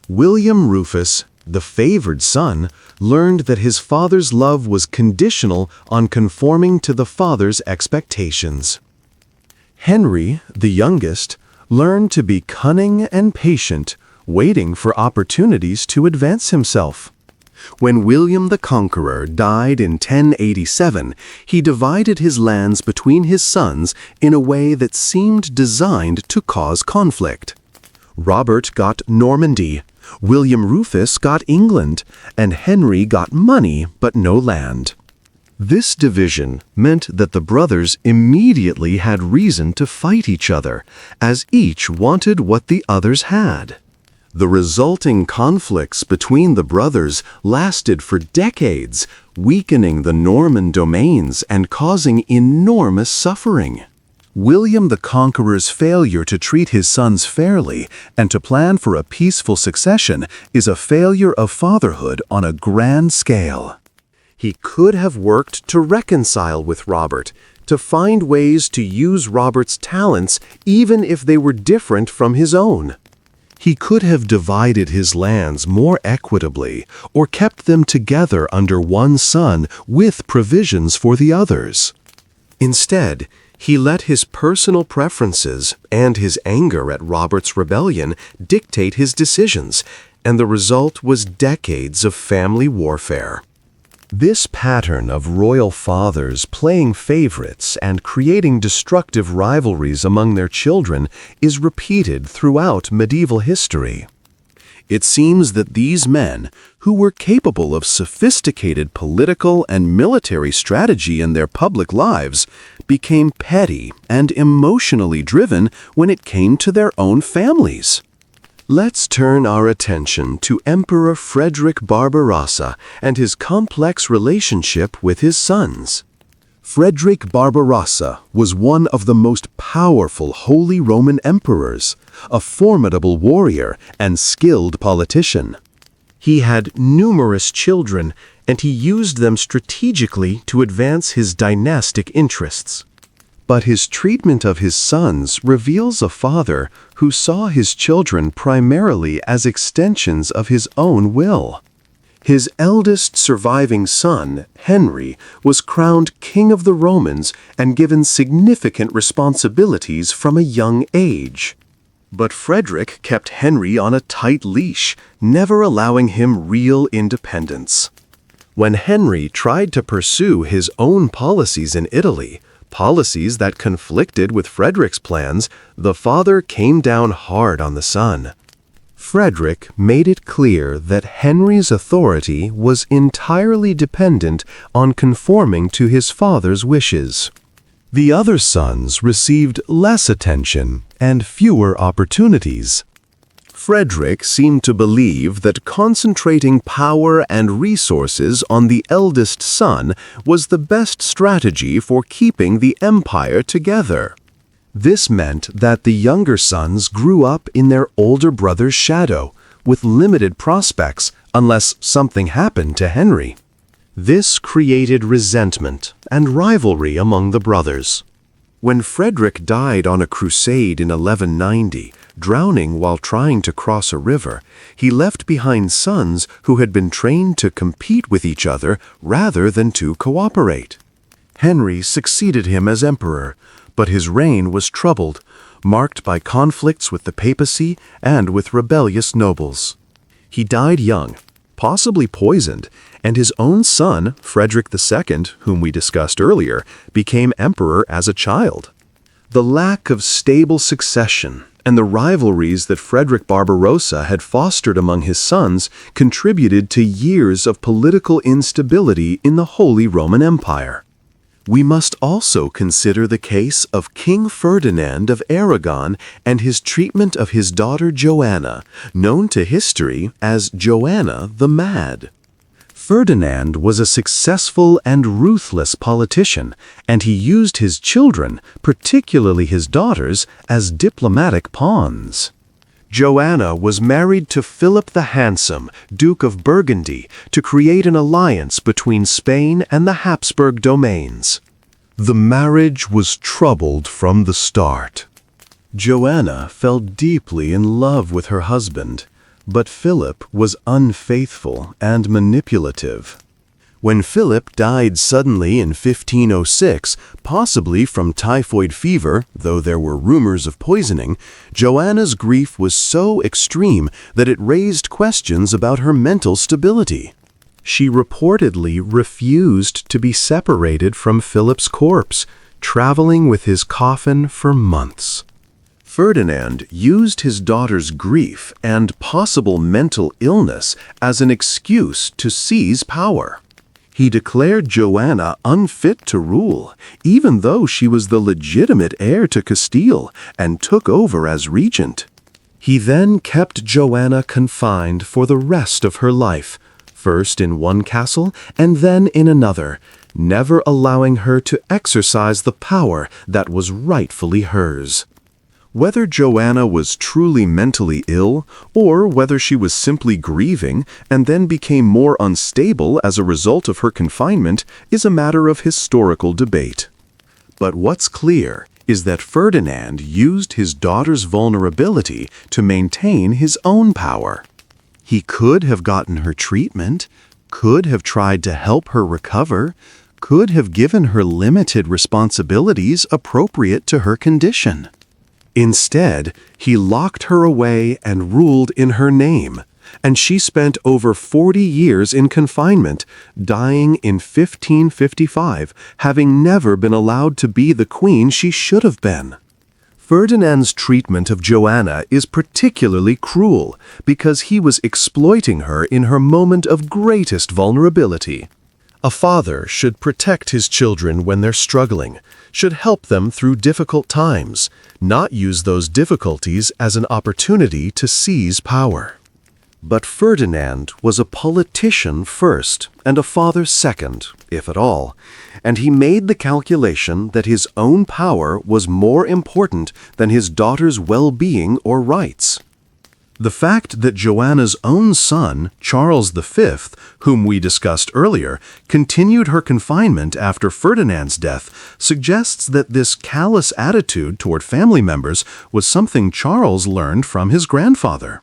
William Rufus, the favored son, learned that his father's love was conditional on conforming to the father's expectations. Henry, the youngest, learned to be cunning and patient, waiting for opportunities to advance himself. When William the Conqueror died in 1087, he divided his lands between his sons in a way that seemed designed to cause conflict. Robert got Normandy, William Rufus got England, and Henry got money but no land. This division meant that the brothers immediately had reason to fight each other, as each wanted what the others had. The resulting conflicts between the brothers lasted for decades, weakening the Norman domains and causing enormous suffering. William the Conqueror's failure to treat his sons fairly and to plan for a peaceful succession is a failure of fatherhood on a grand scale. He could have worked to reconcile with Robert, to find ways to use Robert's talents even if they were different from his own. He could have divided his lands more equitably or kept them together under one son with provisions for the others. Instead, He let his personal preferences and his anger at Robert's rebellion dictate his decisions, and the result was decades of family warfare. This pattern of royal fathers playing favorites and creating destructive rivalries among their children is repeated throughout medieval history. It seems that these men, who were capable of sophisticated political and military strategy in their public lives, became petty and emotionally driven when it came to their own families. Let's turn our attention to Emperor Frederick Barbarossa and his complex relationship with his sons. Frederick Barbarossa was one of the most powerful Holy Roman emperors, a formidable warrior and skilled politician. He had numerous children, and he used them strategically to advance his dynastic interests. But his treatment of his sons reveals a father who saw his children primarily as extensions of his own will. His eldest surviving son, Henry, was crowned King of the Romans and given significant responsibilities from a young age. But Frederick kept Henry on a tight leash, never allowing him real independence. When Henry tried to pursue his own policies in Italy, policies that conflicted with Frederick's plans, the father came down hard on the son. Frederick made it clear that Henry's authority was entirely dependent on conforming to his father's wishes. The other sons received less attention and fewer opportunities. Frederick seemed to believe that concentrating power and resources on the eldest son was the best strategy for keeping the empire together. This meant that the younger sons grew up in their older brother's shadow, with limited prospects unless something happened to Henry. This created resentment and rivalry among the brothers. When Frederick died on a crusade in 1190, drowning while trying to cross a river, he left behind sons who had been trained to compete with each other rather than to cooperate. Henry succeeded him as emperor, but his reign was troubled, marked by conflicts with the papacy and with rebellious nobles. He died young, possibly poisoned, and his own son, Frederick II, whom we discussed earlier, became emperor as a child. The lack of stable succession and the rivalries that Frederick Barbarossa had fostered among his sons contributed to years of political instability in the Holy Roman Empire. We must also consider the case of King Ferdinand of Aragon and his treatment of his daughter Joanna, known to history as Joanna the Mad. Ferdinand was a successful and ruthless politician, and he used his children, particularly his daughters, as diplomatic pawns. Joanna was married to Philip the Handsome, Duke of Burgundy, to create an alliance between Spain and the Habsburg domains. The marriage was troubled from the start. Joanna fell deeply in love with her husband, but Philip was unfaithful and manipulative. When Philip died suddenly in 1506, possibly from typhoid fever, though there were rumors of poisoning, Joanna's grief was so extreme that it raised questions about her mental stability. She reportedly refused to be separated from Philip's corpse, traveling with his coffin for months. Ferdinand used his daughter's grief and possible mental illness as an excuse to seize power. He declared Joanna unfit to rule, even though she was the legitimate heir to Castile, and took over as regent. He then kept Joanna confined for the rest of her life, first in one castle and then in another, never allowing her to exercise the power that was rightfully hers. Whether Joanna was truly mentally ill, or whether she was simply grieving and then became more unstable as a result of her confinement, is a matter of historical debate. But what's clear is that Ferdinand used his daughter's vulnerability to maintain his own power. He could have gotten her treatment, could have tried to help her recover, could have given her limited responsibilities appropriate to her condition. Instead, he locked her away and ruled in her name, and she spent over 40 years in confinement, dying in 1555, having never been allowed to be the queen she should have been. Ferdinand's treatment of Joanna is particularly cruel because he was exploiting her in her moment of greatest vulnerability. A father should protect his children when they're struggling, should help them through difficult times, not use those difficulties as an opportunity to seize power. But Ferdinand was a politician first and a father second, if at all, and he made the calculation that his own power was more important than his daughter's well-being or rights. The fact that Joanna's own son, Charles V, whom we discussed earlier, continued her confinement after Ferdinand's death suggests that this callous attitude toward family members was something Charles learned from his grandfather.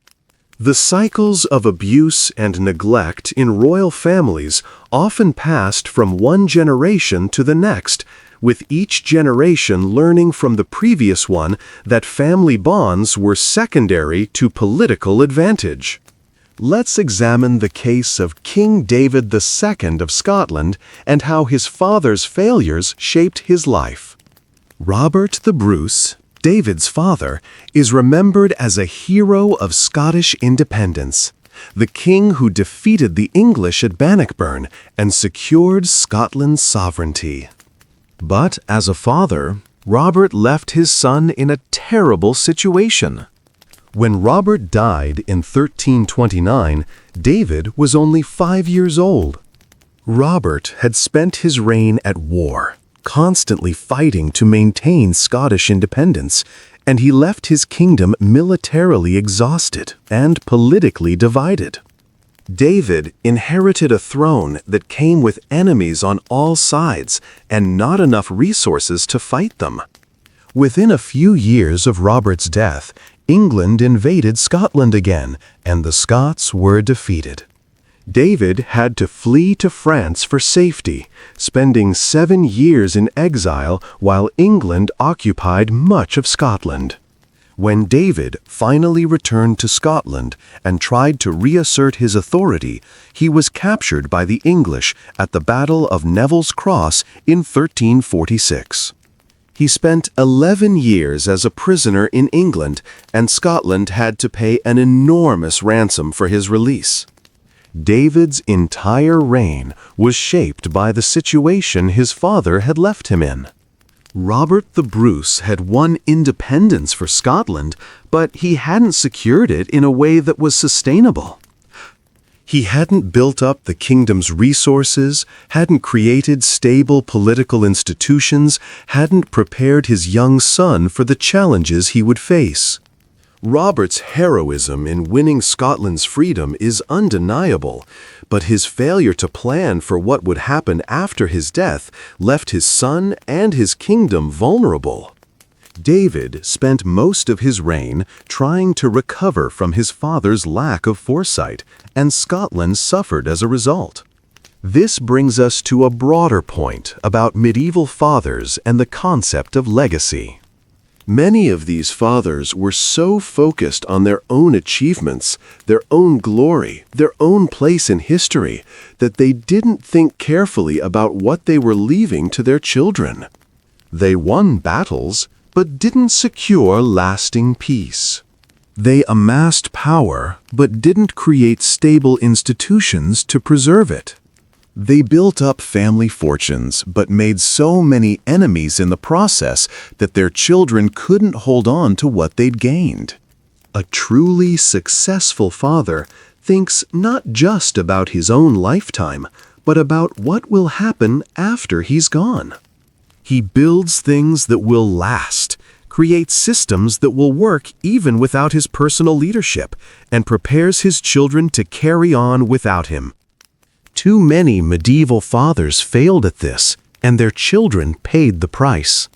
The cycles of abuse and neglect in royal families often passed from one generation to the next, with each generation learning from the previous one that family bonds were secondary to political advantage. Let's examine the case of King David II of Scotland and how his father's failures shaped his life. Robert the Bruce, David's father, is remembered as a hero of Scottish independence, the king who defeated the English at Bannockburn and secured Scotland's sovereignty. But as a father, Robert left his son in a terrible situation. When Robert died in 1329, David was only 5 years old. Robert had spent his reign at war, constantly fighting to maintain Scottish independence, and he left his kingdom militarily exhausted and politically divided. David inherited a throne that came with enemies on all sides and not enough resources to fight them. Within a few years of Robert's death, England invaded Scotland again, and the Scots were defeated. David had to flee to France for safety, spending 7 years in exile while England occupied much of Scotland. When David finally returned to Scotland and tried to reassert his authority, he was captured by the English at the Battle of Neville's Cross in 1346. He spent 11 years as a prisoner in England, and Scotland had to pay an enormous ransom for his release. David's entire reign was shaped by the situation his father had left him in. Robert the Bruce had won independence for Scotland, but he hadn't secured it in a way that was sustainable. He hadn't built up the kingdom's resources, hadn't created stable political institutions, hadn't prepared his young son for the challenges he would face. Robert's heroism in winning Scotland's freedom is undeniable, but his failure to plan for what would happen after his death left his son and his kingdom vulnerable. David spent most of his reign trying to recover from his father's lack of foresight, and Scotland suffered as a result. This brings us to a broader point about medieval fathers and the concept of legacy. Many of these fathers were so focused on their own achievements, their own glory, their own place in history, that they didn't think carefully about what they were leaving to their children. They won battles, but didn't secure lasting peace. They amassed power, but didn't create stable institutions to preserve it. They built up family fortunes, but made so many enemies in the process that their children couldn't hold on to what they'd gained. A truly successful father thinks not just about his own lifetime, but about what will happen after he's gone. He builds things that will last, creates systems that will work even without his personal leadership, and prepares his children to carry on without him. Too many medieval fathers failed at this, and their children paid the price.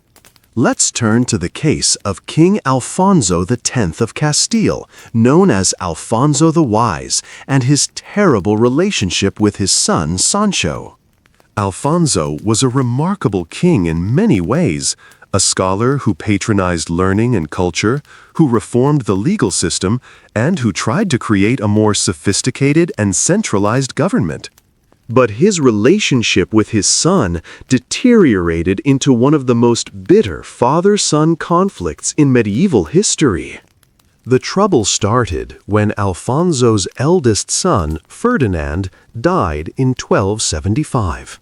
Let's turn to the case of King Alfonso X of Castile, known as Alfonso the Wise, and his terrible relationship with his son Sancho. Alfonso was a remarkable king in many ways, a scholar who patronized learning and culture, who reformed the legal system, and who tried to create a more sophisticated and centralized government. But his relationship with his son deteriorated into one of the most bitter father-son conflicts in medieval history. The trouble started when Alfonso's eldest son, Ferdinand, died in 1275.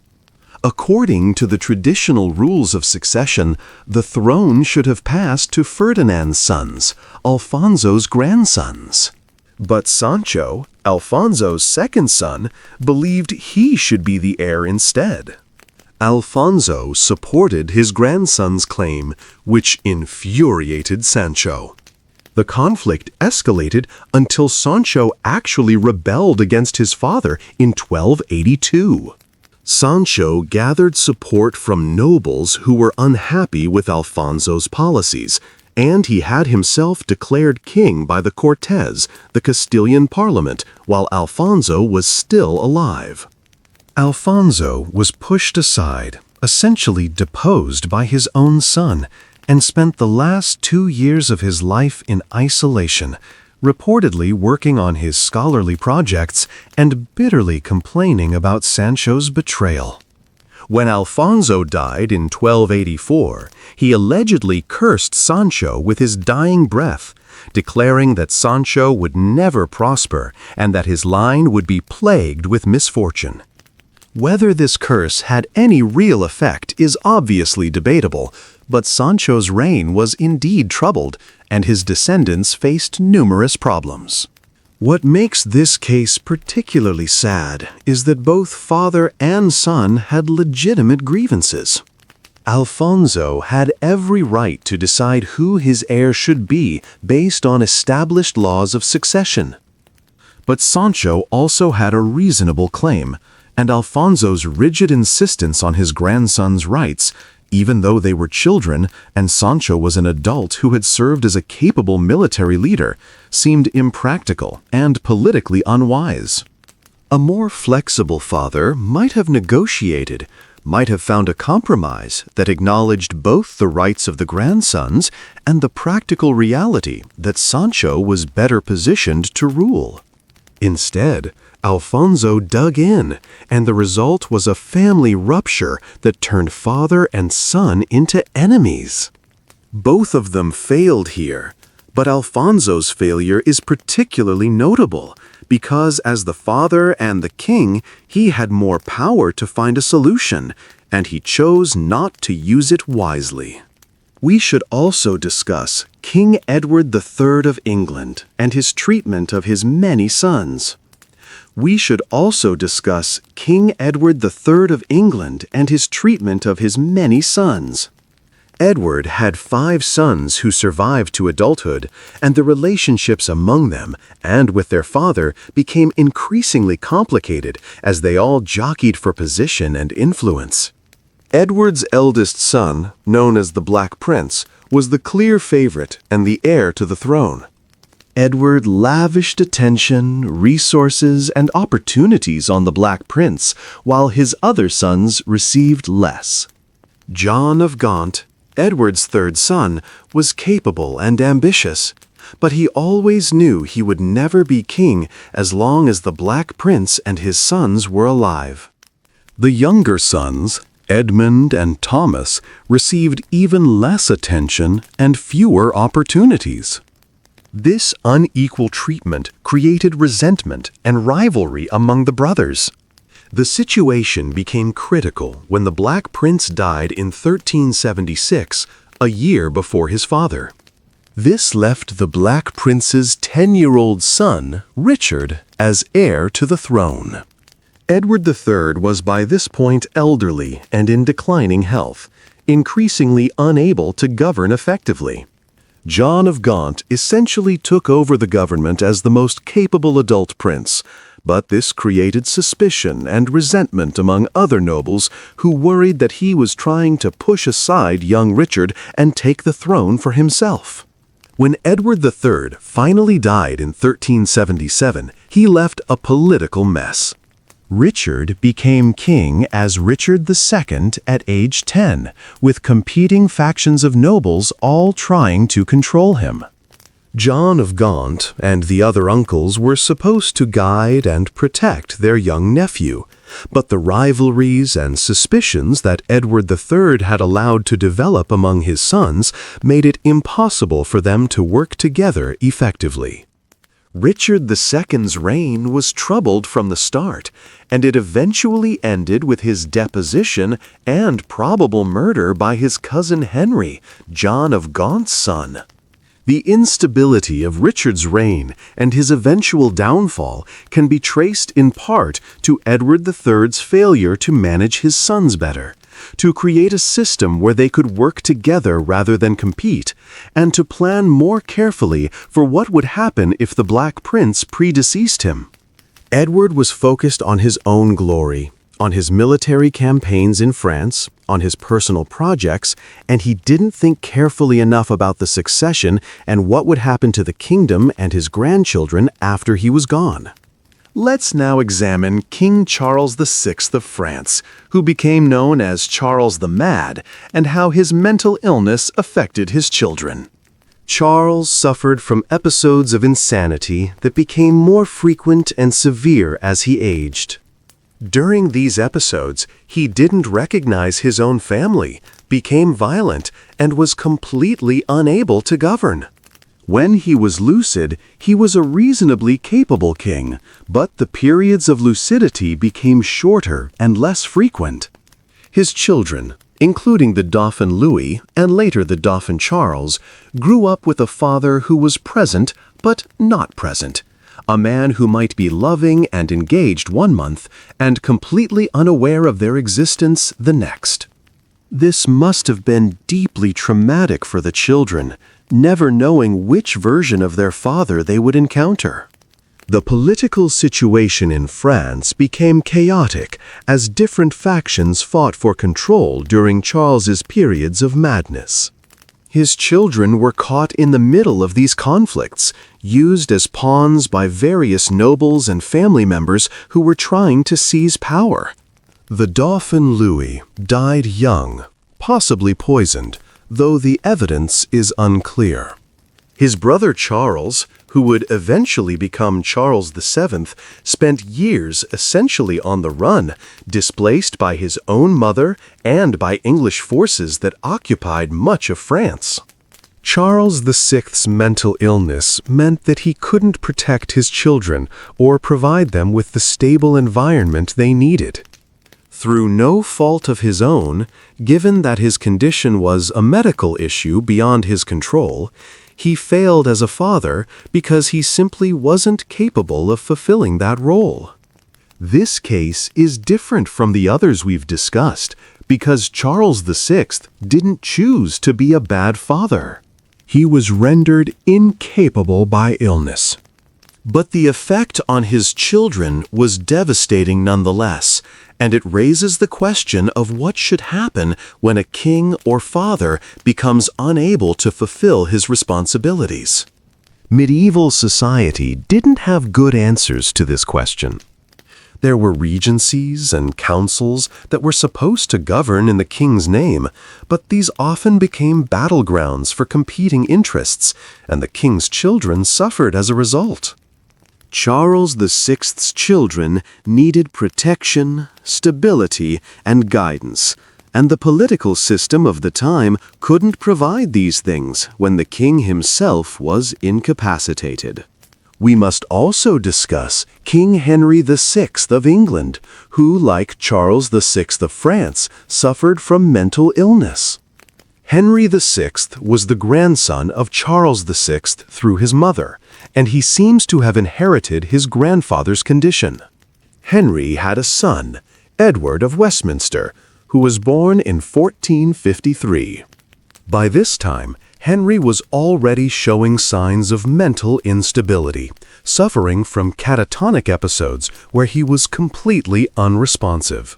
According to the traditional rules of succession, the throne should have passed to Ferdinand's sons, Alfonso's grandsons. But Sancho, Alfonso's second son, believed he should be the heir instead. Alfonso supported his grandson's claim, which infuriated Sancho. The conflict escalated until Sancho actually rebelled against his father in 1282. Sancho gathered support from nobles who were unhappy with Alfonso's policies, and he had himself declared king by the Cortes, the Castilian parliament, while Alfonso was still alive. Alfonso was pushed aside, essentially deposed by his own son, and spent the last 2 years of his life in isolation, reportedly working on his scholarly projects and bitterly complaining about Sancho's betrayal. When Alfonso died in 1284, he allegedly cursed Sancho with his dying breath, declaring that Sancho would never prosper and that his line would be plagued with misfortune. Whether this curse had any real effect is obviously debatable, but Sancho's reign was indeed troubled, and his descendants faced numerous problems. What makes this case particularly sad is that both father and son had legitimate grievances. Alfonso had every right to decide who his heir should be based on established laws of succession. But Sancho also had a reasonable claim, and Alfonso's rigid insistence on his grandson's rights, even though they were children and Sancho was an adult who had served as a capable military leader, seemed impractical and politically unwise. A more flexible father might have negotiated, might have found a compromise that acknowledged both the rights of the grandsons and the practical reality that Sancho was better positioned to rule. Instead, Alfonso dug in, and the result was a family rupture that turned father and son into enemies. Both of them failed here, but Alfonso's failure is particularly notable because as the father and the king, he had more power to find a solution, and he chose not to use it wisely. We should also discuss King Edward III of England and his treatment of his many sons. We should also discuss King Edward III of England and his treatment of his many sons. Edward had 5 sons who survived to adulthood, and the relationships among them and with their father became increasingly complicated as they all jockeyed for position and influence. Edward's eldest son, known as the Black Prince, was the clear favorite and the heir to the throne. Edward lavished attention, resources, and opportunities on the Black Prince, while his other sons received less. John of Gaunt, Edward's third son, was capable and ambitious, but he always knew he would never be king as long as the Black Prince and his sons were alive. The younger sons, Edmund and Thomas, received even less attention and fewer opportunities. This unequal treatment created resentment and rivalry among the brothers. The situation became critical when the Black Prince died in 1376, a year before his father. This left the Black Prince's 10-year-old son, Richard, as heir to the throne. Edward III was by this point elderly and in declining health, increasingly unable to govern effectively. John of Gaunt essentially took over the government as the most capable adult prince, but this created suspicion and resentment among other nobles who worried that he was trying to push aside young Richard and take the throne for himself. When Edward III finally died in 1377, he left a political mess. Richard became king as Richard II at age 10, with competing factions of nobles all trying to control him. John of Gaunt and the other uncles were supposed to guide and protect their young nephew, but the rivalries and suspicions that Edward III had allowed to develop among his sons made it impossible for them to work together effectively. Richard II's reign was troubled from the start, and it eventually ended with his deposition and probable murder by his cousin Henry, John of Gaunt's son. The instability of Richard's reign and his eventual downfall can be traced in part to Edward III's failure to manage his sons better, to create a system where they could work together rather than compete, and to plan more carefully for what would happen if the Black Prince predeceased him. Edward was focused on his own glory, on his military campaigns in France, on his personal projects, and he didn't think carefully enough about the succession and what would happen to the kingdom and his grandchildren after he was gone. Let's now examine King Charles VI of France, who became known as Charles the Mad, and how his mental illness affected his children. Charles suffered from episodes of insanity that became more frequent and severe as he aged. During these episodes, he didn't recognize his own family, became violent, and was completely unable to govern. When he was lucid, he was a reasonably capable king, but the periods of lucidity became shorter and less frequent. His children, including the Dauphin Louis and later the Dauphin Charles, grew up with a father who was present but not present. A man who might be loving and engaged one month and completely unaware of their existence the next. This must have been deeply traumatic for the children, never knowing which version of their father they would encounter. The political situation in France became chaotic as different factions fought for control during Charles's periods of madness. His children were caught in the middle of these conflicts, used as pawns by various nobles and family members who were trying to seize power. The Dauphin Louis died young, possibly poisoned, though the evidence is unclear. His brother Charles, who would eventually become Charles VII, spent years essentially on the run, displaced by his own mother and by English forces that occupied much of France. Charles VI's mental illness meant that he couldn't protect his children or provide them with the stable environment they needed. Through no fault of his own, given that his condition was a medical issue beyond his control, he failed as a father because he simply wasn't capable of fulfilling that role. This case is different from the others we've discussed because Charles VI didn't choose to be a bad father. He was rendered incapable by illness. But the effect on his children was devastating nonetheless, and it raises the question of what should happen when a king or father becomes unable to fulfill his responsibilities. Medieval society didn't have good answers to this question. There were regencies and councils that were supposed to govern in the king's name, but these often became battlegrounds for competing interests, and the king's children suffered as a result. Charles VI's children needed protection, stability, and guidance, and the political system of the time couldn't provide these things when the king himself was incapacitated. We must also discuss King Henry VI of England, who, like Charles VI of France, suffered from mental illness. Henry VI was the grandson of Charles VI through his mother, and he seems to have inherited his grandfather's condition. Henry had a son, Edward of Westminster, who was born in 1453. By this time, Henry was already showing signs of mental instability, suffering from catatonic episodes where he was completely unresponsive.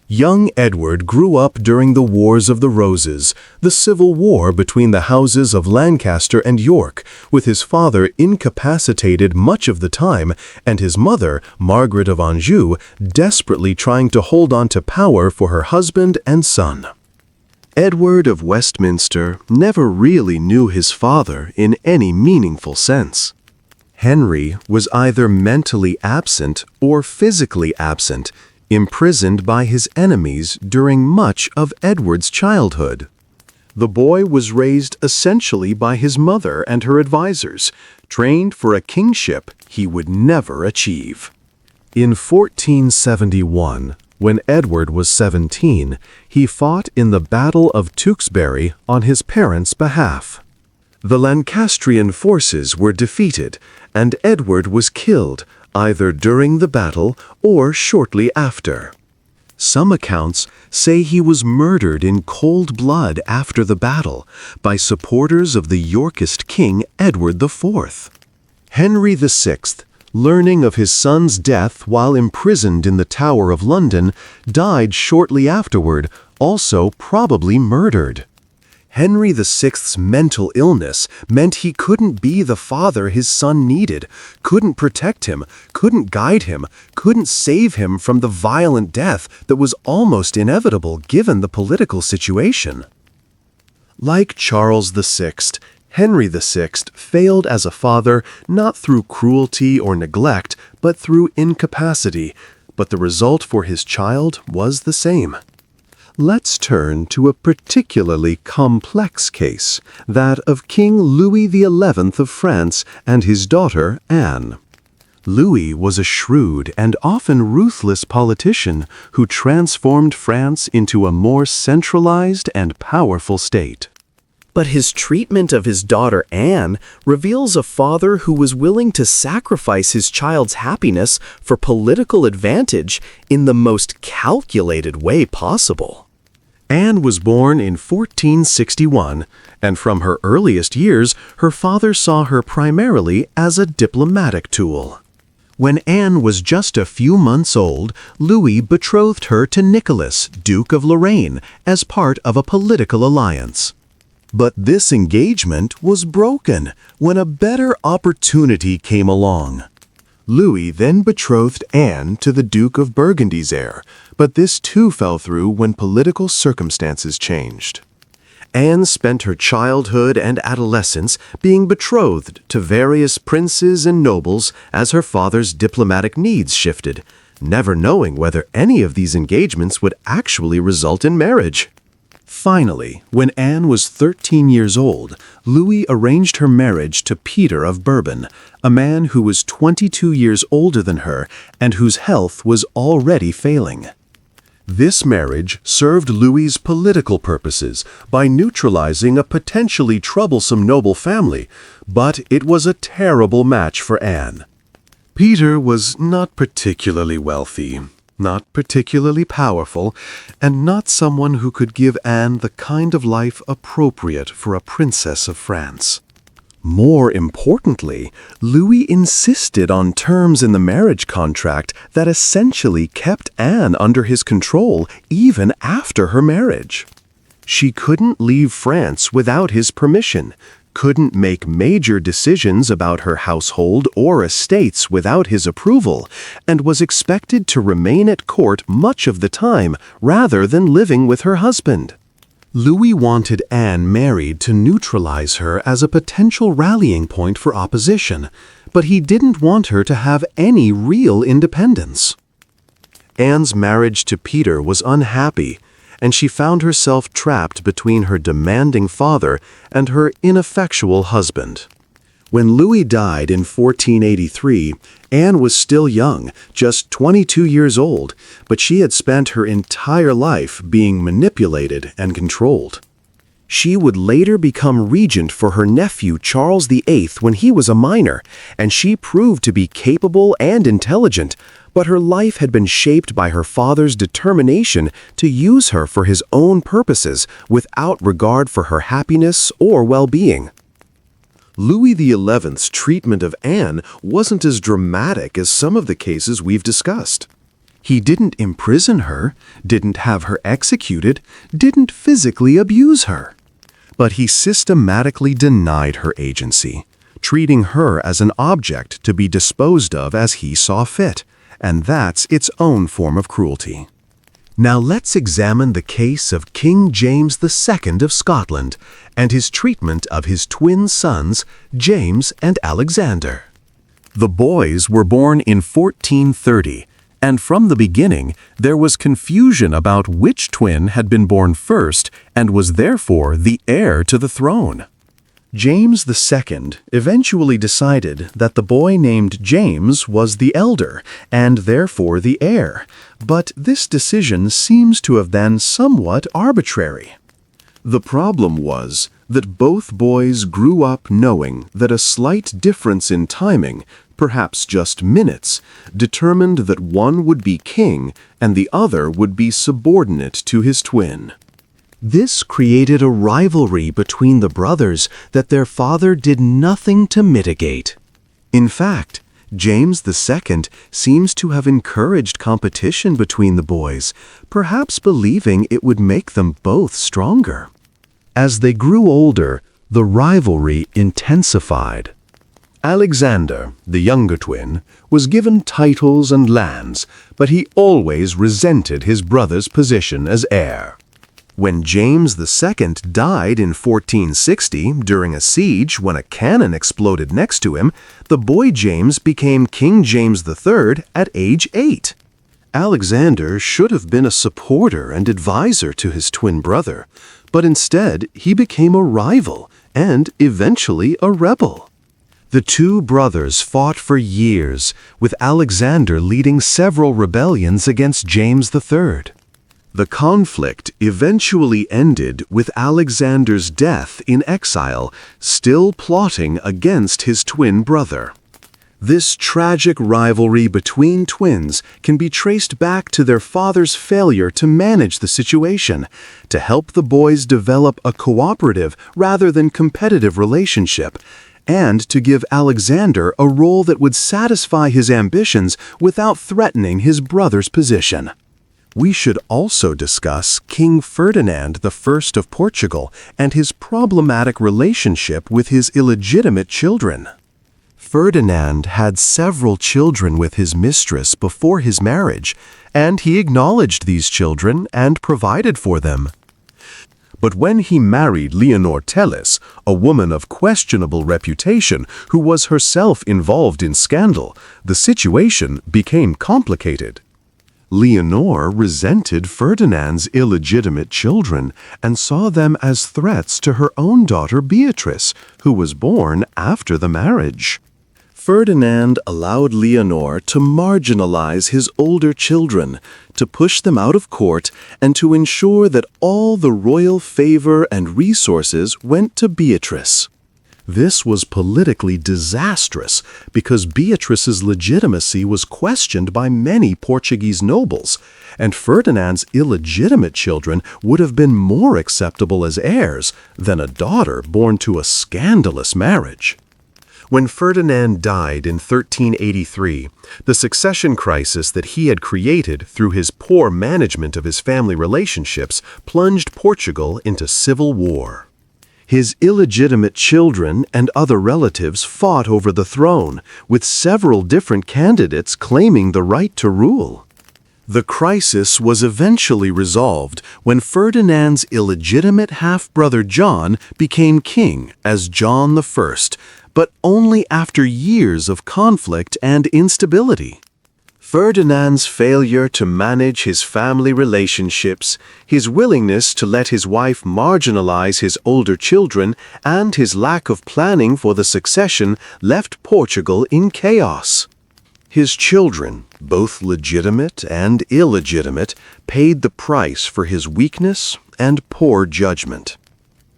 Young Edward grew up during the Wars of the Roses, the civil war between the houses of Lancaster and York, with his father incapacitated much of the time and his mother, Margaret of Anjou, desperately trying to hold on to power for her husband and son. Edward of Westminster never really knew his father in any meaningful sense. Henry was either mentally absent or physically absent, imprisoned by his enemies during much of Edward's childhood. The boy was raised essentially by his mother and her advisors, trained for a kingship he would never achieve. In 1471, when Edward was 17, he fought in the Battle of Tewkesbury on his parents' behalf. The Lancastrian forces were defeated, and Edward was killed, either during the battle or shortly after. Some accounts say he was murdered in cold blood after the battle by supporters of the Yorkist king Edward IV. Henry VI, learning of his son's death while imprisoned in the Tower of London, died shortly afterward, also probably murdered. Henry VI's mental illness meant he couldn't be the father his son needed, couldn't protect him, couldn't guide him, couldn't save him from the violent death that was almost inevitable given the political situation. Like Charles VI, Henry VI failed as a father not through cruelty or neglect, but through incapacity, but the result for his child was the same. Let's turn to a particularly complex case, that of King Louis XI of France and his daughter Anne. Louis was a shrewd and often ruthless politician who transformed France into a more centralized and powerful state. But his treatment of his daughter Anne reveals a father who was willing to sacrifice his child's happiness for political advantage in the most calculated way possible. Anne was born in 1461, and from her earliest years, her father saw her primarily as a diplomatic tool. When Anne was just a few months old, Louis betrothed her to Nicholas, Duke of Lorraine, as part of a political alliance. But this engagement was broken when a better opportunity came along. Louis then betrothed Anne to the Duke of Burgundy's heir, but this too fell through when political circumstances changed. Anne spent her childhood and adolescence being betrothed to various princes and nobles as her father's diplomatic needs shifted, never knowing whether any of these engagements would actually result in marriage. Finally, when Anne was 13 years old, Louis arranged her marriage to Peter of Bourbon, a man who was 22 years older than her and whose health was already failing. This marriage served Louis's political purposes by neutralizing a potentially troublesome noble family, but it was a terrible match for Anne. Peter was not particularly wealthy, not particularly powerful, and not someone who could give Anne the kind of life appropriate for a princess of France. More importantly, Louis insisted on terms in the marriage contract that essentially kept Anne under his control even after her marriage. She couldn't leave France without his permission, couldn't make major decisions about her household or estates without his approval, and was expected to remain at court much of the time rather than living with her husband. Louis wanted Anne married to neutralize her as a potential rallying point for opposition, but he didn't want her to have any real independence. Anne's marriage to Peter was unhappy, and she found herself trapped between her demanding father and her ineffectual husband. When Louis died in 1483, Anne was still young, just 22 years old, but she had spent her entire life being manipulated and controlled. She would later become regent for her nephew Charles VIII when he was a minor, and she proved to be capable and intelligent, but her life had been shaped by her father's determination to use her for his own purposes without regard for her happiness or well-being. Louis XI's treatment of Anne wasn't as dramatic as some of the cases we've discussed. He didn't imprison her, didn't have her executed, didn't physically abuse her. But he systematically denied her agency, treating her as an object to be disposed of as he saw fit, and that's its own form of cruelty. Now let's examine the case of King James II of Scotland and his treatment of his twin sons, James and Alexander. The boys were born in 1430, and from the beginning there was confusion about which twin had been born first and was therefore the heir to the throne. James II eventually decided that the boy named James was the elder and therefore the heir, but this decision seems to have been somewhat arbitrary. The problem was that both boys grew up knowing that a slight difference in timing, perhaps just minutes, determined that one would be king and the other would be subordinate to his twin. This created a rivalry between the brothers that their father did nothing to mitigate. In fact, James II seems to have encouraged competition between the boys, perhaps believing it would make them both stronger. As they grew older, the rivalry intensified. Alexander, the younger twin, was given titles and lands, but he always resented his brother's position as heir. When James II died in 1460 during a siege when a cannon exploded next to him, the boy James became King James III at age 8. Alexander should have been a supporter and advisor to his twin brother, but instead he became a rival and eventually a rebel. The two brothers fought for years, with Alexander leading several rebellions against James III. The conflict eventually ended with Alexander's death in exile, still plotting against his twin brother. This tragic rivalry between twins can be traced back to their father's failure to manage the situation, to help the boys develop a cooperative rather than competitive relationship, and to give Alexander a role that would satisfy his ambitions without threatening his brother's position. We should also discuss King Ferdinand I of Portugal and his problematic relationship with his illegitimate children. Ferdinand had several children with his mistress before his marriage, and he acknowledged these children and provided for them. But when he married Leonor Teles, a woman of questionable reputation who was herself involved in scandal, the situation became complicated. Leonor resented Ferdinand's illegitimate children and saw them as threats to her own daughter Beatrice, who was born after the marriage. Ferdinand allowed Leonor to marginalize his older children, to push them out of court, and to ensure that all the royal favor and resources went to Beatrice. This was politically disastrous because Beatrice's legitimacy was questioned by many Portuguese nobles, and Ferdinand's illegitimate children would have been more acceptable as heirs than a daughter born to a scandalous marriage. When Ferdinand died in 1383, the succession crisis that he had created through his poor management of his family relationships plunged Portugal into civil war. His illegitimate children and other relatives fought over the throne, with several different candidates claiming the right to rule. The crisis was eventually resolved when Ferdinand's illegitimate half-brother John became king as John I, but only after years of conflict and instability. Ferdinand's failure to manage his family relationships, his willingness to let his wife marginalize his older children, and his lack of planning for the succession left Portugal in chaos. His children, both legitimate and illegitimate, paid the price for his weakness and poor judgment.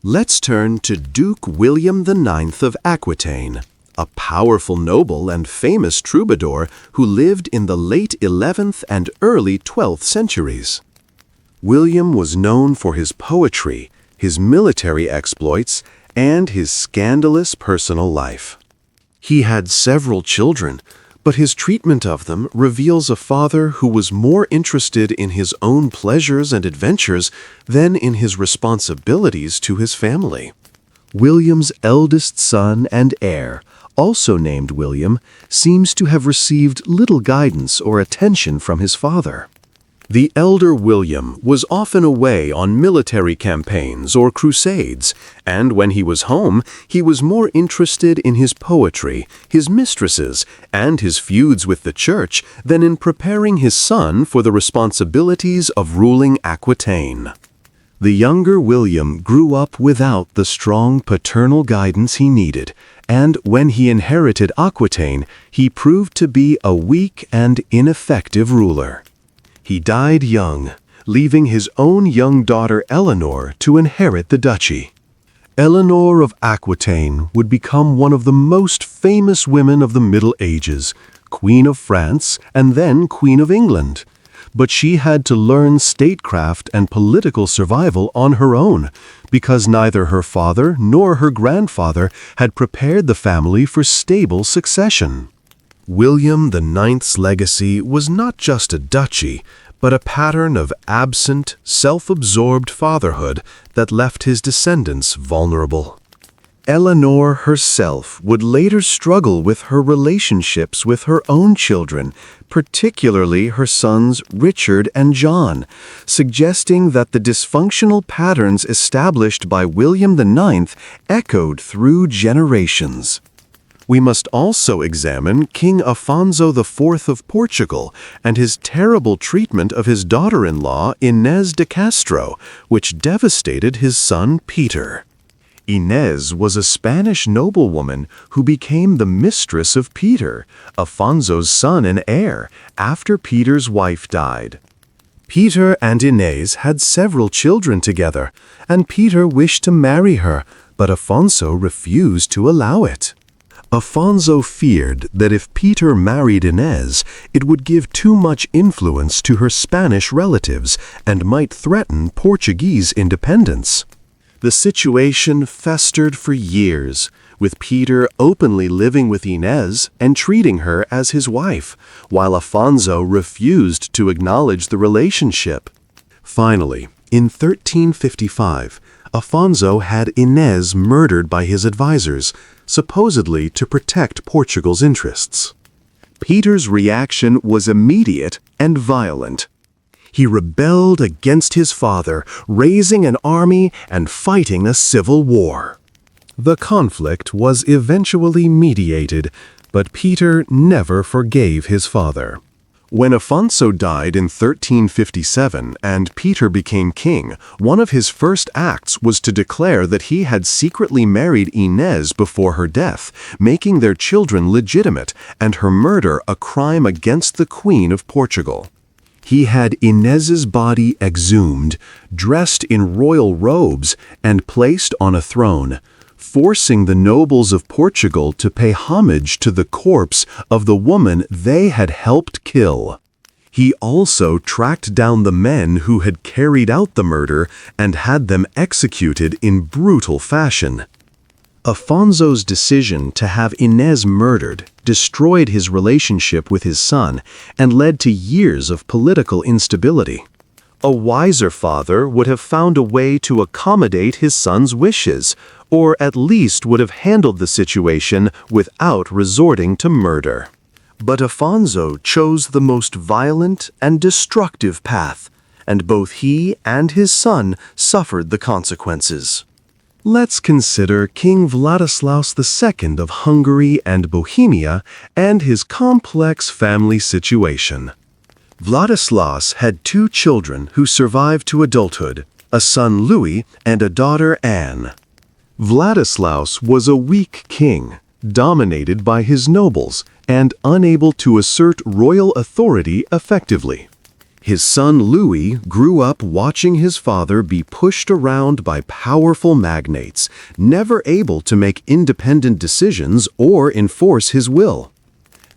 Let's turn to Duke William IX of Aquitaine, a powerful noble and famous troubadour who lived in the late 11th and early 12th centuries. William was known for his poetry, his military exploits, and his scandalous personal life. He had several children, but his treatment of them reveals a father who was more interested in his own pleasures and adventures than in his responsibilities to his family. William's eldest son and heir, also named William, seems to have received little guidance or attention from his father. The elder William was often away on military campaigns or crusades, and when he was home, he was more interested in his poetry, his mistresses, and his feuds with the church than in preparing his son for the responsibilities of ruling Aquitaine. The younger William grew up without the strong paternal guidance he needed, and when he inherited Aquitaine, he proved to be a weak and ineffective ruler. He died young, leaving his own young daughter Eleanor to inherit the duchy. Eleanor of Aquitaine would become one of the most famous women of the Middle Ages, Queen of France and then Queen of England. But she had to learn statecraft and political survival on her own, because neither her father nor her grandfather had prepared the family for stable succession. William IX's legacy was not just a duchy, but a pattern of absent, self-absorbed fatherhood that left his descendants vulnerable. Eleanor herself would later struggle with her relationships with her own children, particularly her sons Richard and John, suggesting that the dysfunctional patterns established by William IX echoed through generations. We must also examine King Afonso IV of Portugal and his terrible treatment of his daughter-in-law Inés de Castro, which devastated his son Peter. Inés was a Spanish noblewoman who became the mistress of Peter, Afonso's son and heir, after Peter's wife died. Peter and Inés had several children together, and Peter wished to marry her, but Afonso refused to allow it. Afonso feared that if Peter married Inés, it would give too much influence to her Spanish relatives and might threaten Portuguese independence. The situation festered for years, with Peter openly living with Inés and treating her as his wife, while Afonso refused to acknowledge the relationship. Finally, in 1355, Afonso had Inés murdered by his advisors, supposedly to protect Portugal's interests. Peter's reaction was immediate and violent. He rebelled against his father, raising an army and fighting a civil war. The conflict was eventually mediated, but Peter never forgave his father. When Afonso died in 1357 and Peter became king, one of his first acts was to declare that he had secretly married Inés before her death, making their children legitimate and her murder a crime against the Queen of Portugal. He had Inés's body exhumed, dressed in royal robes, and placed on a throne, forcing the nobles of Portugal to pay homage to the corpse of the woman they had helped kill. He also tracked down the men who had carried out the murder and had them executed in brutal fashion. Afonso's decision to have Inés murdered destroyed his relationship with his son and led to years of political instability. A wiser father would have found a way to accommodate his son's wishes, or at least would have handled the situation without resorting to murder. But Afonso chose the most violent and destructive path, and both he and his son suffered the consequences. Let's consider King Vladislaus II of Hungary and Bohemia and his complex family situation. Vladislaus had two children who survived to adulthood, a son Louis and a daughter Anne. Vladislaus was a weak king, dominated by his nobles and unable to assert royal authority effectively. His son Louis grew up watching his father be pushed around by powerful magnates, never able to make independent decisions or enforce his will.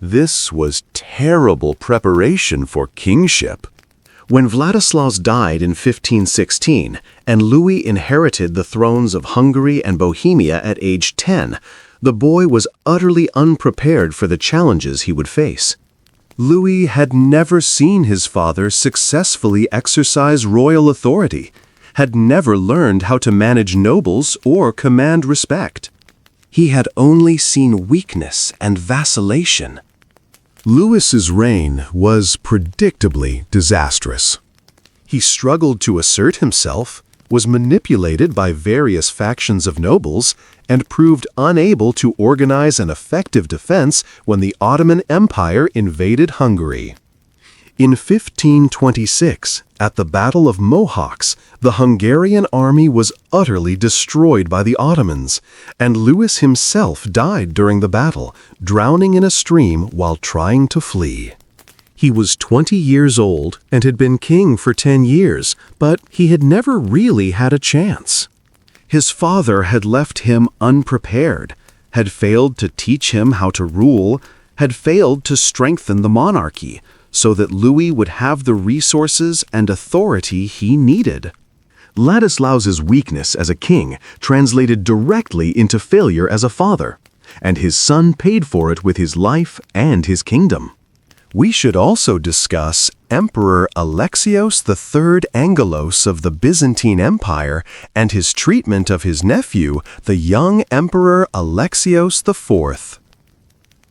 This was terrible preparation for kingship. When Vladislaus died in 1516 and Louis inherited the thrones of Hungary and Bohemia at age 10, The boy was utterly unprepared for the challenges he would face. Louis had never seen his father successfully exercise royal authority, had never learned how to manage nobles or command respect. He had only seen weakness and vacillation. Louis's reign was predictably disastrous. He struggled to assert himself, was manipulated by various factions of nobles, and proved unable to organize an effective defense when the Ottoman Empire invaded Hungary. In 1526, at the Battle of Mohacs, the Hungarian army was utterly destroyed by the Ottomans, and Louis himself died during the battle, drowning in a stream while trying to flee. He was 20 years old and had been king for 10 years, but he had never really had a chance. His father had left him unprepared, had failed to teach him how to rule, had failed to strengthen the monarchy, so that Louis would have the resources and authority he needed. Ladislaus's weakness as a king translated directly into failure as a father, and his son paid for it with his life and his kingdom. We should also discuss Emperor Alexios III Angelos of the Byzantine Empire and his treatment of his nephew, the young Emperor Alexios IV.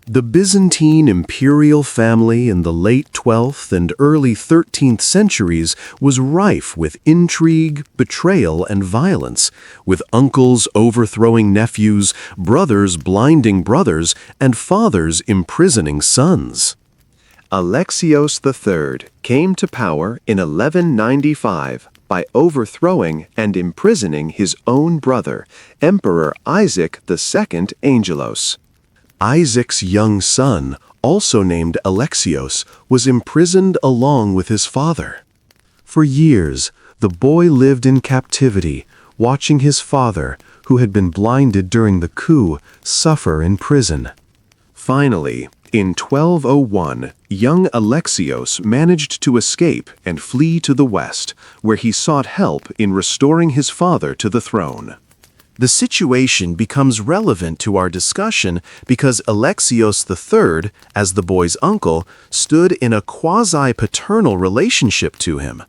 The Byzantine imperial family in the late 12th and early 13th centuries was rife with intrigue, betrayal, and violence, with uncles overthrowing nephews, brothers blinding brothers, and fathers imprisoning sons. Alexios III came to power in 1195 by overthrowing and imprisoning his own brother, Emperor Isaac II Angelos. Isaac's young son, also named Alexios, was imprisoned along with his father. For years, the boy lived in captivity, watching his father, who had been blinded during the coup, suffer in prison. Finally, in 1201, young Alexios managed to escape and flee to the west, where he sought help in restoring his father to the throne. The situation becomes relevant to our discussion because Alexios III, as the boy's uncle, stood in a quasi-paternal relationship to him.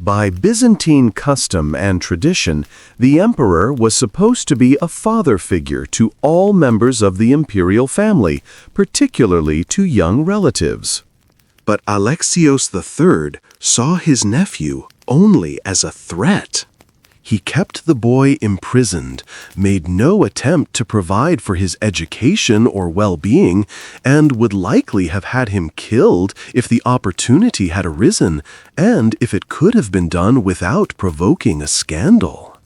By Byzantine custom and tradition, the emperor was supposed to be a father figure to all members of the imperial family, particularly to young relatives. But Alexios III saw his nephew only as a threat. He kept the boy imprisoned, made no attempt to provide for his education or well-being, and would likely have had him killed if the opportunity had arisen, and if it could have been done without provoking a scandal.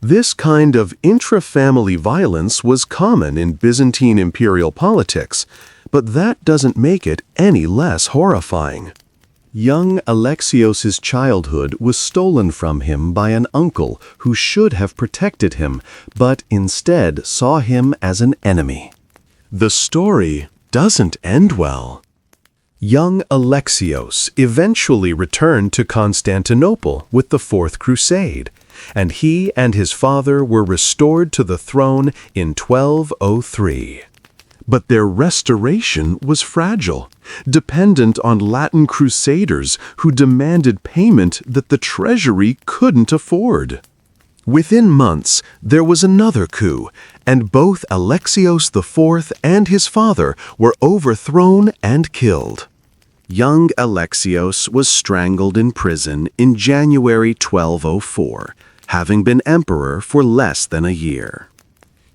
This kind of intra-family violence was common in Byzantine imperial politics, but that doesn't make it any less horrifying. Young Alexios's childhood was stolen from him by an uncle who should have protected him, but instead saw him as an enemy. The story doesn't end well. Young Alexios eventually returned to Constantinople with the Fourth Crusade, and he and his father were restored to the throne in 1203. But their restoration was fragile, dependent on Latin crusaders who demanded payment that the treasury couldn't afford. Within months, there was another coup, and both Alexios IV and his father were overthrown and killed. Young Alexios was strangled in prison in January 1204, having been emperor for less than a year.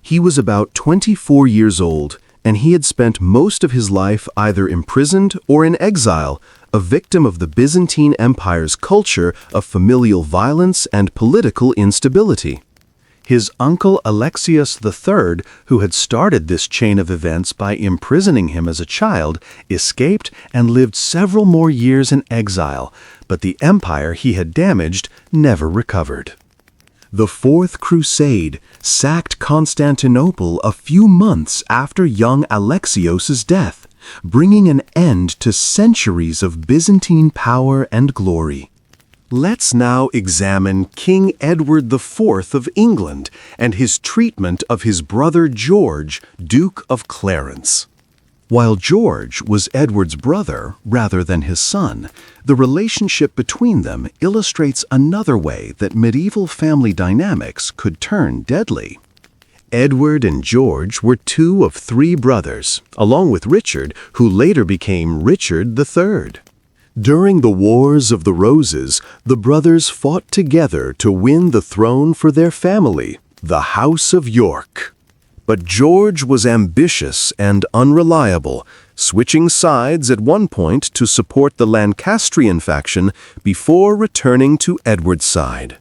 He was about 24 years old, and he had spent most of his life either imprisoned or in exile, a victim of the Byzantine Empire's culture of familial violence and political instability. His uncle Alexios III, who had started this chain of events by imprisoning him as a child, escaped and lived several more years in exile, but the empire he had damaged never recovered. The Fourth Crusade sacked Constantinople a few months after young Alexios's death, bringing an end to centuries of Byzantine power and glory. Let's now examine King Edward IV of England and his treatment of his brother George, Duke of Clarence. While George was Edward's brother rather than his son, the relationship between them illustrates another way that medieval family dynamics could turn deadly. Edward and George were two of three brothers, along with Richard, who later became Richard III. During the Wars of the Roses, the brothers fought together to win the throne for their family, the House of York. But George was ambitious and unreliable, switching sides at one point to support the Lancastrian faction before returning to Edward's side.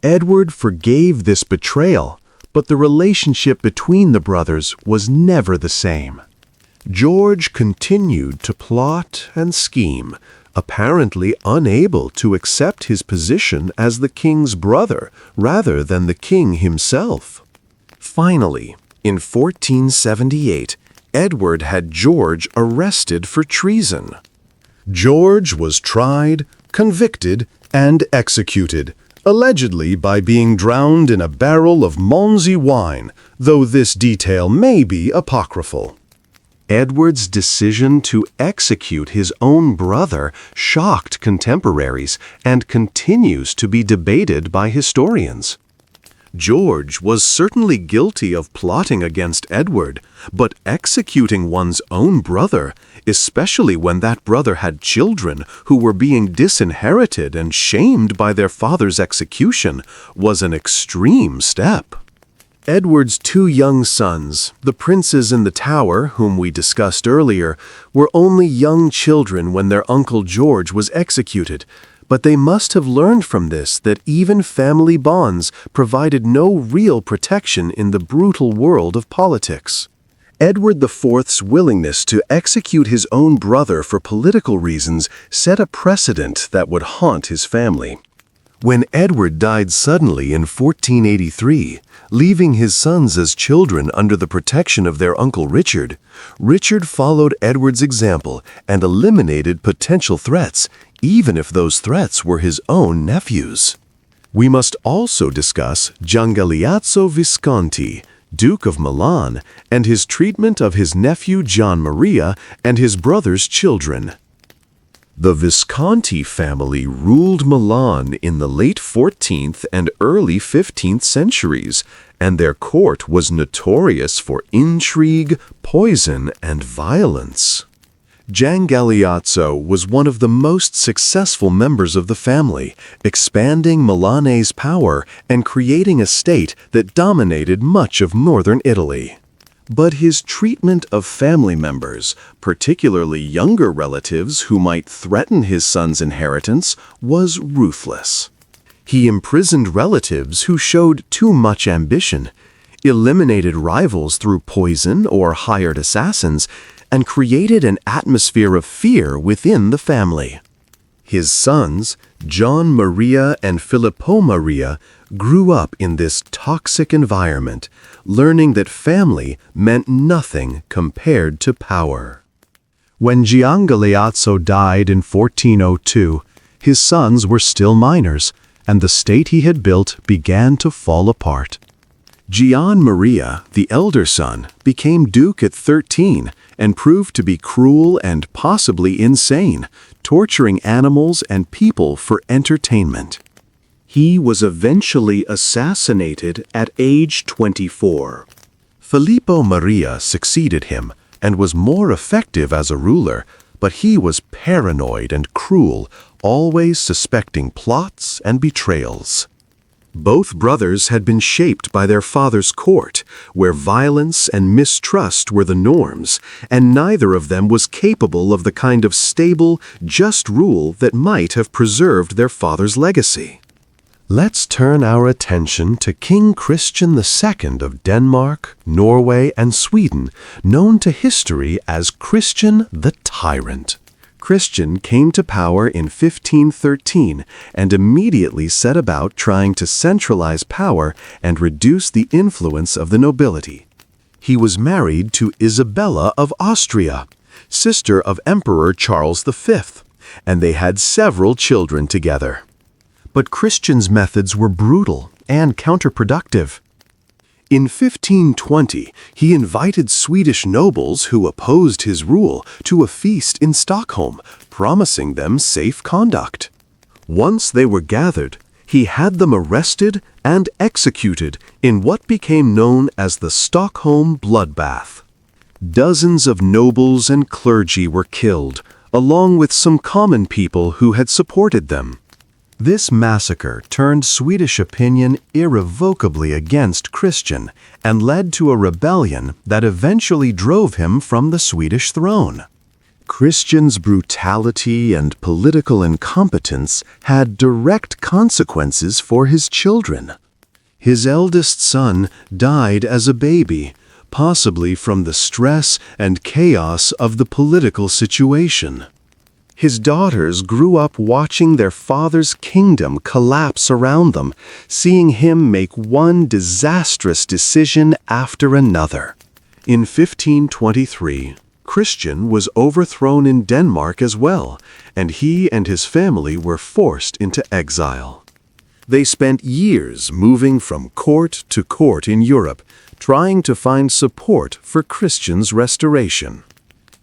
Edward forgave this betrayal, but the relationship between the brothers was never the same. George continued to plot and scheme, apparently unable to accept his position as the king's brother rather than the king himself. Finally, in 1478, Edward had George arrested for treason. George was tried, convicted, and executed, allegedly by being drowned in a barrel of Malmsey wine, though this detail may be apocryphal. Edward's decision to execute his own brother shocked contemporaries and continues to be debated by historians. George was certainly guilty of plotting against Edward, but executing one's own brother, especially when that brother had children who were being disinherited and shamed by their father's execution, was an extreme step. Edward's two young sons, the princes in the Tower, whom we discussed earlier, were only young children when their uncle George was executed, but they must have learned from this that even family bonds provided no real protection in the brutal world of politics. Edward IV's willingness to execute his own brother for political reasons set a precedent that would haunt his family. When Edward died suddenly in 1483, leaving his sons as children under the protection of their uncle Richard, Richard followed Edward's example and eliminated potential threats, even if those threats were his own nephews. We must also discuss Gian Galeazzo Visconti, Duke of Milan, and his treatment of his nephew Gian Maria and his brother's children. The Visconti family ruled Milan in the late 14th and early 15th centuries, and their court was notorious for intrigue, poison, and violence. Gian Galeazzo was one of the most successful members of the family, expanding Milane's power and creating a state that dominated much of northern Italy. But his treatment of family members, particularly younger relatives who might threaten his son's inheritance, was ruthless. He imprisoned relatives who showed too much ambition, eliminated rivals through poison or hired assassins, and created an atmosphere of fear within the family. His sons, John Maria and Filippo Maria, grew up in this toxic environment, learning that family meant nothing compared to power. When Gian Galeazzo died in 1402, his sons were still minors, and the state he had built began to fall apart. Gian Maria, the elder son, became duke at 13 and proved to be cruel and possibly insane, torturing animals and people for entertainment. He was eventually assassinated at age 24. Filippo Maria succeeded him and was more effective as a ruler, but he was paranoid and cruel, always suspecting plots and betrayals. Both brothers had been shaped by their father's court, where violence and mistrust were the norms, and neither of them was capable of the kind of stable, just rule that might have preserved their father's legacy. Let's turn our attention to King Christian II of Denmark, Norway, and Sweden, known to history as Christian the Tyrant. Christian came to power in 1513 and immediately set about trying to centralize power and reduce the influence of the nobility. He was married to Isabella of Austria, sister of Emperor Charles V, and they had several children together. but Christian's methods were brutal and counterproductive. In 1520, he invited Swedish nobles who opposed his rule to a feast in Stockholm, promising them safe conduct. Once they were gathered, he had them arrested and executed in what became known as the Stockholm bloodbath. Dozens of nobles and clergy were killed, along with some common people who had supported them. This massacre turned Swedish opinion irrevocably against Christian and led to a rebellion that eventually drove him from the Swedish throne. Christian's brutality and political incompetence had direct consequences for his children. His eldest son died as a baby, possibly from the stress and chaos of the political situation. His daughters grew up watching their father's kingdom collapse around them, seeing him make one disastrous decision after another. In 1523, Christian was overthrown in Denmark as well, and he and his family were forced into exile. They spent years moving from court to court in Europe, trying to find support for Christian's restoration.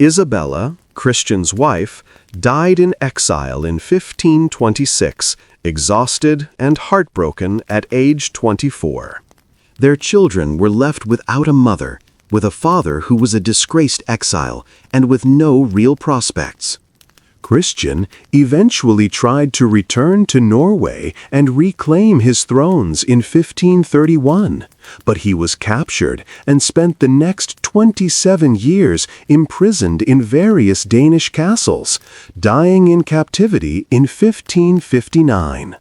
Isabella, Christian's wife, died in exile in 1526, exhausted and heartbroken at age 24. Their children were left without a mother, with a father who was a disgraced exile, and with no real prospects. Christian eventually tried to return to Norway and reclaim his thrones in 1531, but he was captured and spent the next 27 years imprisoned in various Danish castles, dying in captivity in 1559.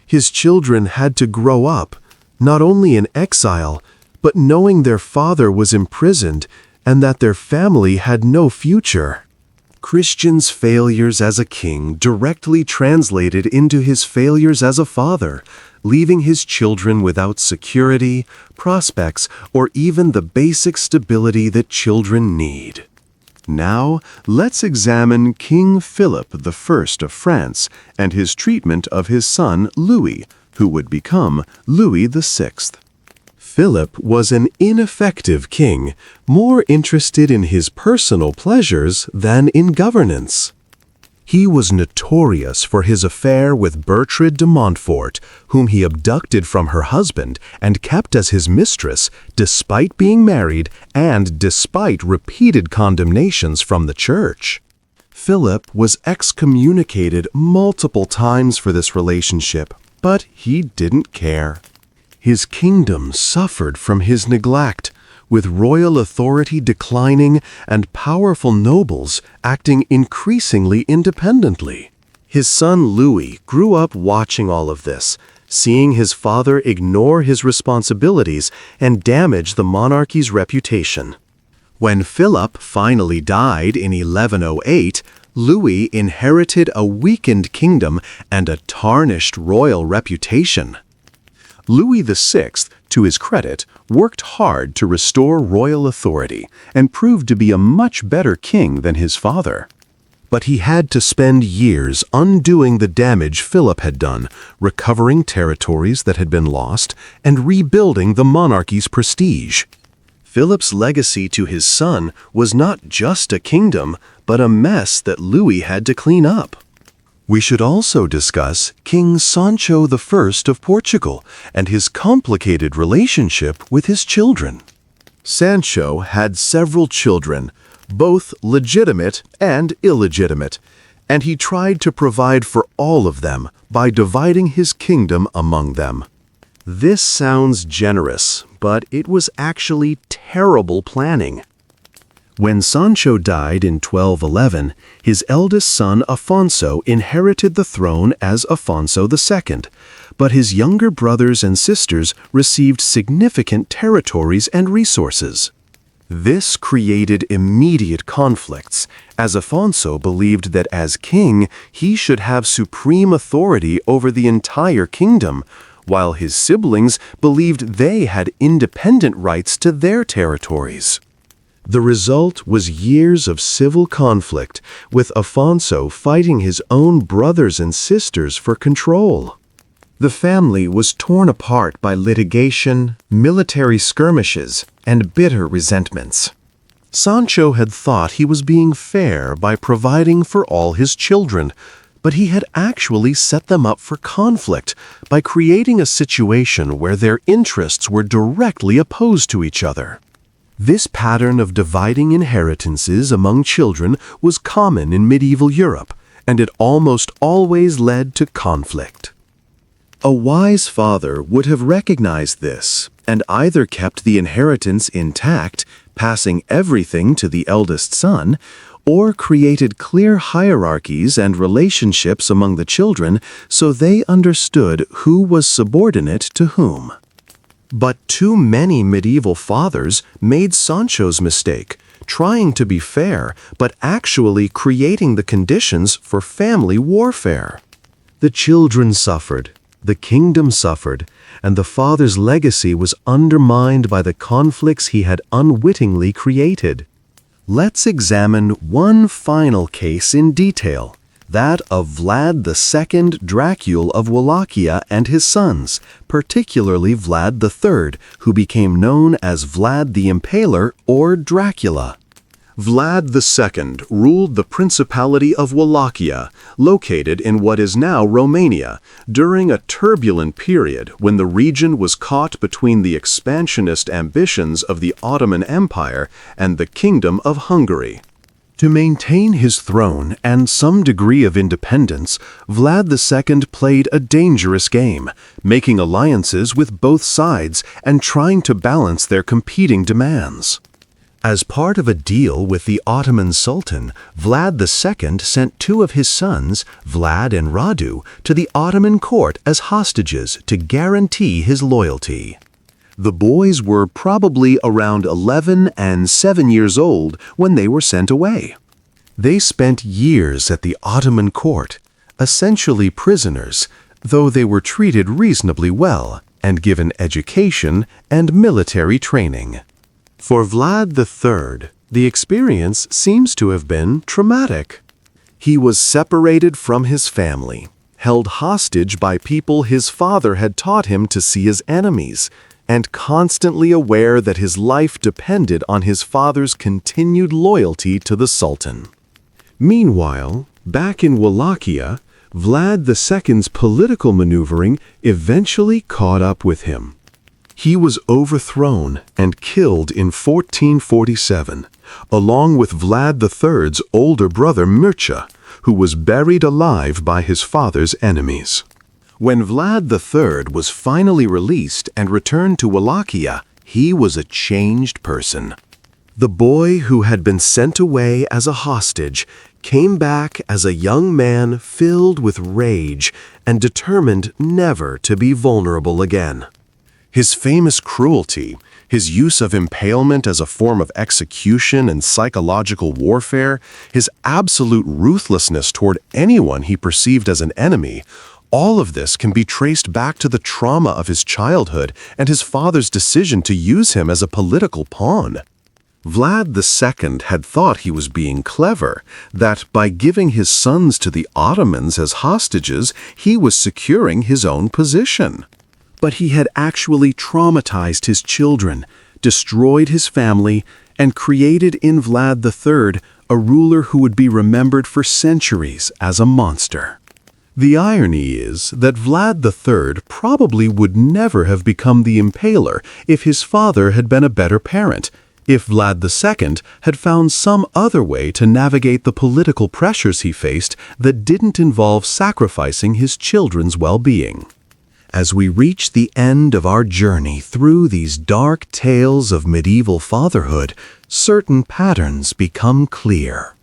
His children had to grow up, not only in exile, but knowing their father was imprisoned and that their family had no future. Christian's failures as a king directly translated into his failures as a father, leaving his children without security, prospects, or even the basic stability that children need. Now, let's examine King Philip I of France and his treatment of his son Louis, who would become Louis VI. Philip was an ineffective king, more interested in his personal pleasures than in governance. He was notorious for his affair with Bertrade de Montfort, whom he abducted from her husband and kept as his mistress despite being married and despite repeated condemnations from the church. Philip was excommunicated multiple times for this relationship, but he didn't care. His kingdom suffered from his neglect, with royal authority declining and powerful nobles acting increasingly independently. His son Louis grew up watching all of this, seeing his father ignore his responsibilities and damage the monarchy's reputation. When Philip finally died in 1108, Louis inherited a weakened kingdom and a tarnished royal reputation. Louis VI, to his credit, worked hard to restore royal authority and proved to be a much better king than his father. But he had to spend years undoing the damage Philip had done, recovering territories that had been lost, and rebuilding the monarchy's prestige. Philip's legacy to his son was not just a kingdom, but a mess that Louis had to clean up. We should also discuss King Sancho I of Portugal and his complicated relationship with his children. Sancho had several children, both legitimate and illegitimate, and he tried to provide for all of them by dividing his kingdom among them. This sounds generous, but it was actually terrible planning. When Sancho died in 1211, his eldest son Afonso inherited the throne as Afonso II, but his younger brothers and sisters received significant territories and resources. This created immediate conflicts, as Afonso believed that as king he should have supreme authority over the entire kingdom, while his siblings believed they had independent rights to their territories. The result was years of civil conflict, with Afonso fighting his own brothers and sisters for control. The family was torn apart by litigation, military skirmishes, and bitter resentments. Sancho had thought he was being fair by providing for all his children, but he had actually set them up for conflict by creating a situation where their interests were directly opposed to each other. This pattern of dividing inheritances among children was common in medieval Europe, and it almost always led to conflict. A wise father would have recognized this and either kept the inheritance intact, passing everything to the eldest son, or created clear hierarchies and relationships among the children so they understood who was subordinate to whom. But too many medieval fathers made Sancho's mistake, trying to be fair but actually creating the conditions for family warfare. The children suffered, the kingdom suffered, and the father's legacy was undermined by the conflicts he had unwittingly created. Let's examine one final case in detail, that of Vlad II Dracul of Wallachia and his sons, particularly Vlad III, who became known as Vlad the Impaler or Dracula. Vlad II ruled the Principality of Wallachia, located in what is now Romania, during a turbulent period when the region was caught between the expansionist ambitions of the Ottoman Empire and the Kingdom of Hungary. To maintain his throne and some degree of independence, Vlad II played a dangerous game, making alliances with both sides and trying to balance their competing demands. As part of a deal with the Ottoman Sultan, Vlad II sent two of his sons, Vlad and Radu, to the Ottoman court as hostages to guarantee his loyalty. The boys were probably around 11 and 7 years old when they were sent away. They spent years at the Ottoman court, essentially prisoners, though they were treated reasonably well and given education and military training. For Vlad III, the experience seems to have been traumatic. He was separated from his family, held hostage by people his father had taught him to see as enemies, and constantly aware that his life depended on his father's continued loyalty to the Sultan. Meanwhile, back in Wallachia, Vlad II's political maneuvering eventually caught up with him. He was overthrown and killed in 1447, along with Vlad III's older brother Mircea, who was buried alive by his father's enemies. When Vlad III was finally released and returned to Wallachia, he was a changed person. The boy who had been sent away as a hostage came back as a young man filled with rage and determined never to be vulnerable again. His famous cruelty, his use of impalement as a form of execution and psychological warfare, his absolute ruthlessness toward anyone he perceived as an enemy, all of this can be traced back to the trauma of his childhood and his father's decision to use him as a political pawn. Vlad II had thought he was being clever, that by giving his sons to the Ottomans as hostages, he was securing his own position. But he had actually traumatized his children, destroyed his family, and created in Vlad III a ruler who would be remembered for centuries as a monster. The irony is that Vlad III probably would never have become the Impaler if his father had been a better parent, if Vlad II had found some other way to navigate the political pressures he faced that didn't involve sacrificing his children's well-being. As we reach the end of our journey through these dark tales of medieval fatherhood, certain patterns become clear.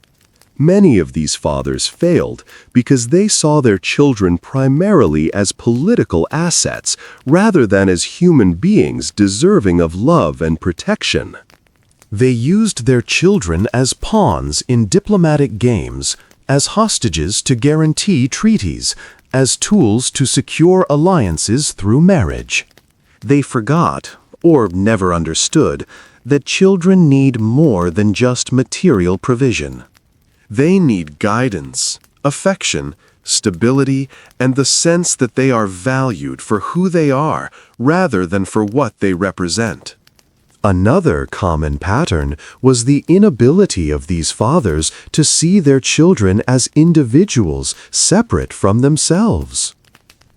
Many of these fathers failed because they saw their children primarily as political assets rather than as human beings deserving of love and protection. They used their children as pawns in diplomatic games, as hostages to guarantee treaties, as tools to secure alliances through marriage. They forgot, or never understood, that children need more than just material provision. They need guidance, affection, stability, and the sense that they are valued for who they are rather than for what they represent. Another common pattern was the inability of these fathers to see their children as individuals separate from themselves.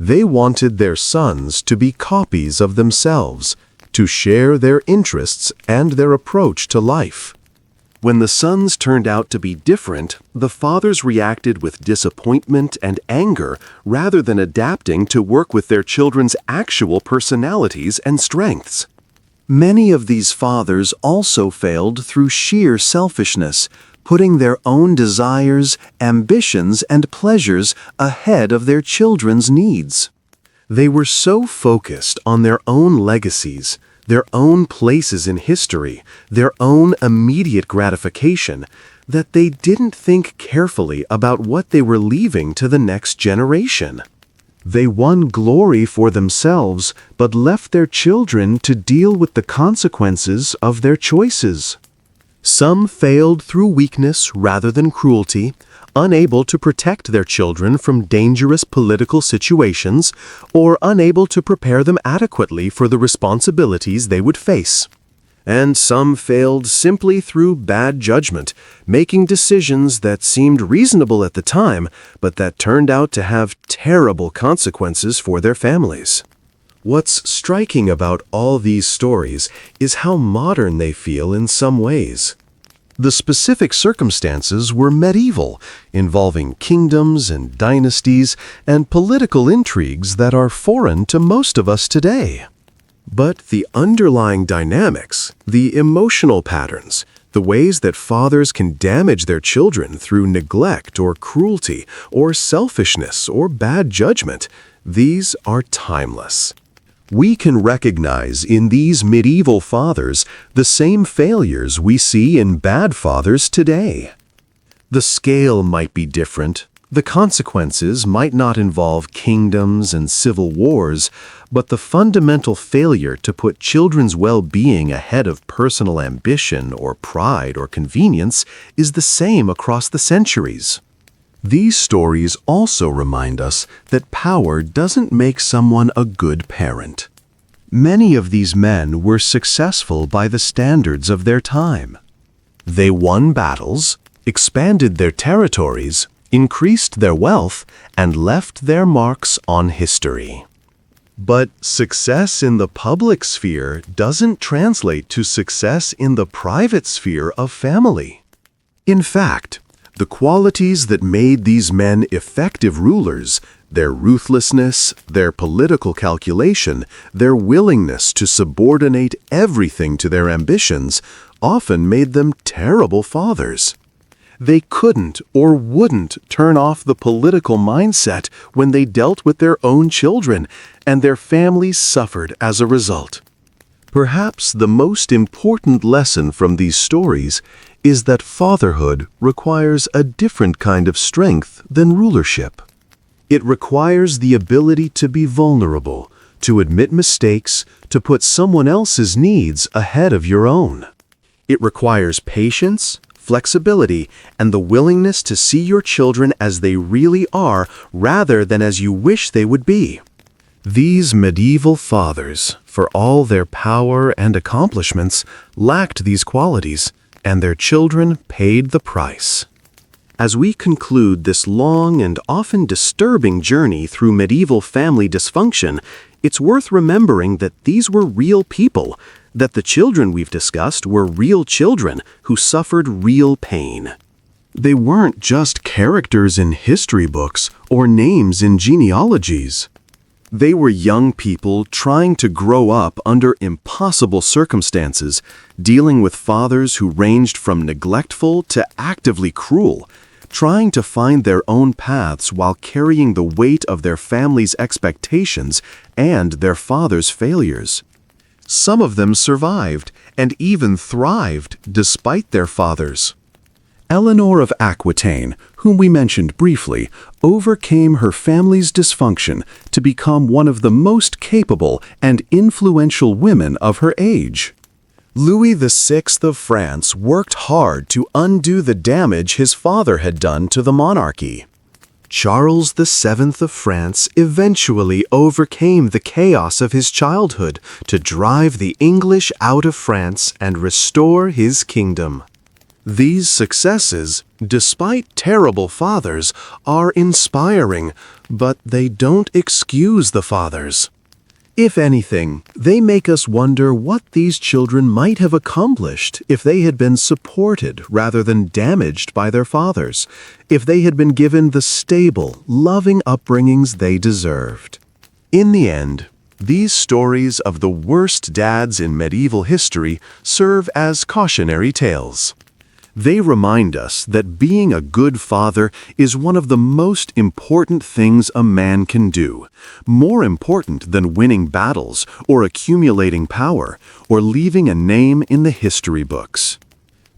They wanted their sons to be copies of themselves, to share their interests and their approach to life. When the sons turned out to be different, the fathers reacted with disappointment and anger rather than adapting to work with their children's actual personalities and strengths. Many of these fathers also failed through sheer selfishness, putting their own desires, ambitions, and pleasures ahead of their children's needs. They were so focused on their own legacies, their own places in history, their own immediate gratification, that they didn't think carefully about what they were leaving to the next generation. They won glory for themselves, but left their children to deal with the consequences of their choices. Some failed through weakness rather than cruelty, unable to protect their children from dangerous political situations, or unable to prepare them adequately for the responsibilities they would face. And some failed simply through bad judgment, making decisions that seemed reasonable at the time, but that turned out to have terrible consequences for their families. What's striking about all these stories is how modern they feel in some ways. The specific circumstances were medieval, involving kingdoms and dynasties and political intrigues that are foreign to most of us today. But the underlying dynamics, the emotional patterns, the ways that fathers can damage their children through neglect or cruelty or selfishness or bad judgment, these are timeless. We can recognize in these medieval fathers the same failures we see in bad fathers today. The scale might be different. The consequences might not involve kingdoms and civil wars, but the fundamental failure to put children's well-being ahead of personal ambition or pride or convenience is the same across the centuries. These stories also remind us that power doesn't make someone a good parent. Many of these men were successful by the standards of their time. They won battles, expanded their territories, increased their wealth, and left their marks on history. But success in the public sphere doesn't translate to success in the private sphere of family. In fact, the qualities that made these men effective rulers, their ruthlessness, their political calculation, their willingness to subordinate everything to their ambitions, often made them terrible fathers. They couldn't or wouldn't turn off the political mindset when they dealt with their own children, and their families suffered as a result. Perhaps the most important lesson from these stories is that fatherhood requires a different kind of strength than rulership. It requires the ability to be vulnerable, to admit mistakes, to put someone else's needs ahead of your own. It requires patience, flexibility, and the willingness to see your children as they really are rather than as you wish they would be. These medieval fathers, for all their power and accomplishments, lacked these qualities, and their children paid the price. As we conclude this long and often disturbing journey through medieval family dysfunction, it's worth remembering that these were real people, that the children we've discussed were real children who suffered real pain. They weren't just characters in history books or names in genealogies. They were young people trying to grow up under impossible circumstances, dealing with fathers who ranged from neglectful to actively cruel, trying to find their own paths while carrying the weight of their family's expectations and their father's failures. Some of them survived and even thrived despite their fathers. Eleanor of Aquitaine, whom we mentioned briefly, overcame her family's dysfunction to become one of the most capable and influential women of her age. Louis VI of France worked hard to undo the damage his father had done to the monarchy. Charles VII of France eventually overcame the chaos of his childhood to drive the English out of France and restore his kingdom. These successes, despite terrible fathers, are inspiring, but they don't excuse the fathers. If anything, they make us wonder what these children might have accomplished if they had been supported rather than damaged by their fathers, if they had been given the stable, loving upbringings they deserved. In the end, these stories of the worst dads in medieval history serve as cautionary tales. They remind us that being a good father is one of the most important things a man can do, more important than winning battles or accumulating power or leaving a name in the history books.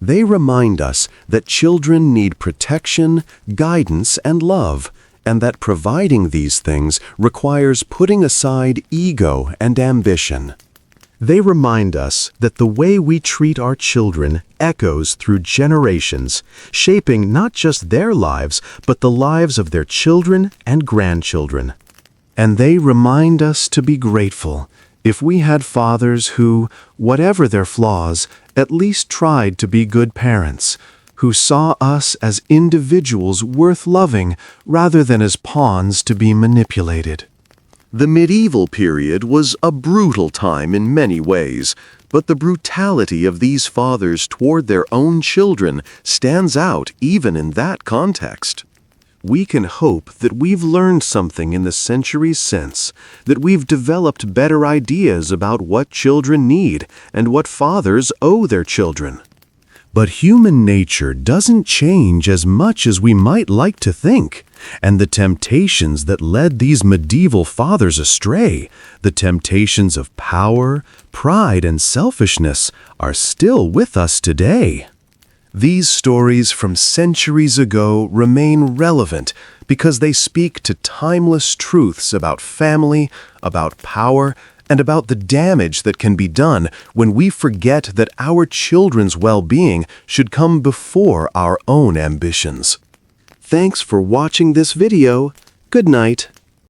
They remind us that children need protection, guidance, and love, and that providing these things requires putting aside ego and ambition. They remind us that the way we treat our children echoes through generations, shaping not just their lives, but the lives of their children and grandchildren. And they remind us to be grateful if we had fathers who, whatever their flaws, at least tried to be good parents, who saw us as individuals worth loving rather than as pawns to be manipulated. The medieval period was a brutal time in many ways, but the brutality of these fathers toward their own children stands out even in that context. We can hope that we've learned something in the centuries since, that we've developed better ideas about what children need and what fathers owe their children. But human nature doesn't change as much as we might like to think, and the temptations that led these medieval fathers astray, the temptations of power, pride, and selfishness, are still with us today. These stories from centuries ago remain relevant because they speak to timeless truths about family, about power, and about the damage that can be done when we forget that our children's well-being should come before our own ambitions. Thanks for watching this video. Good night.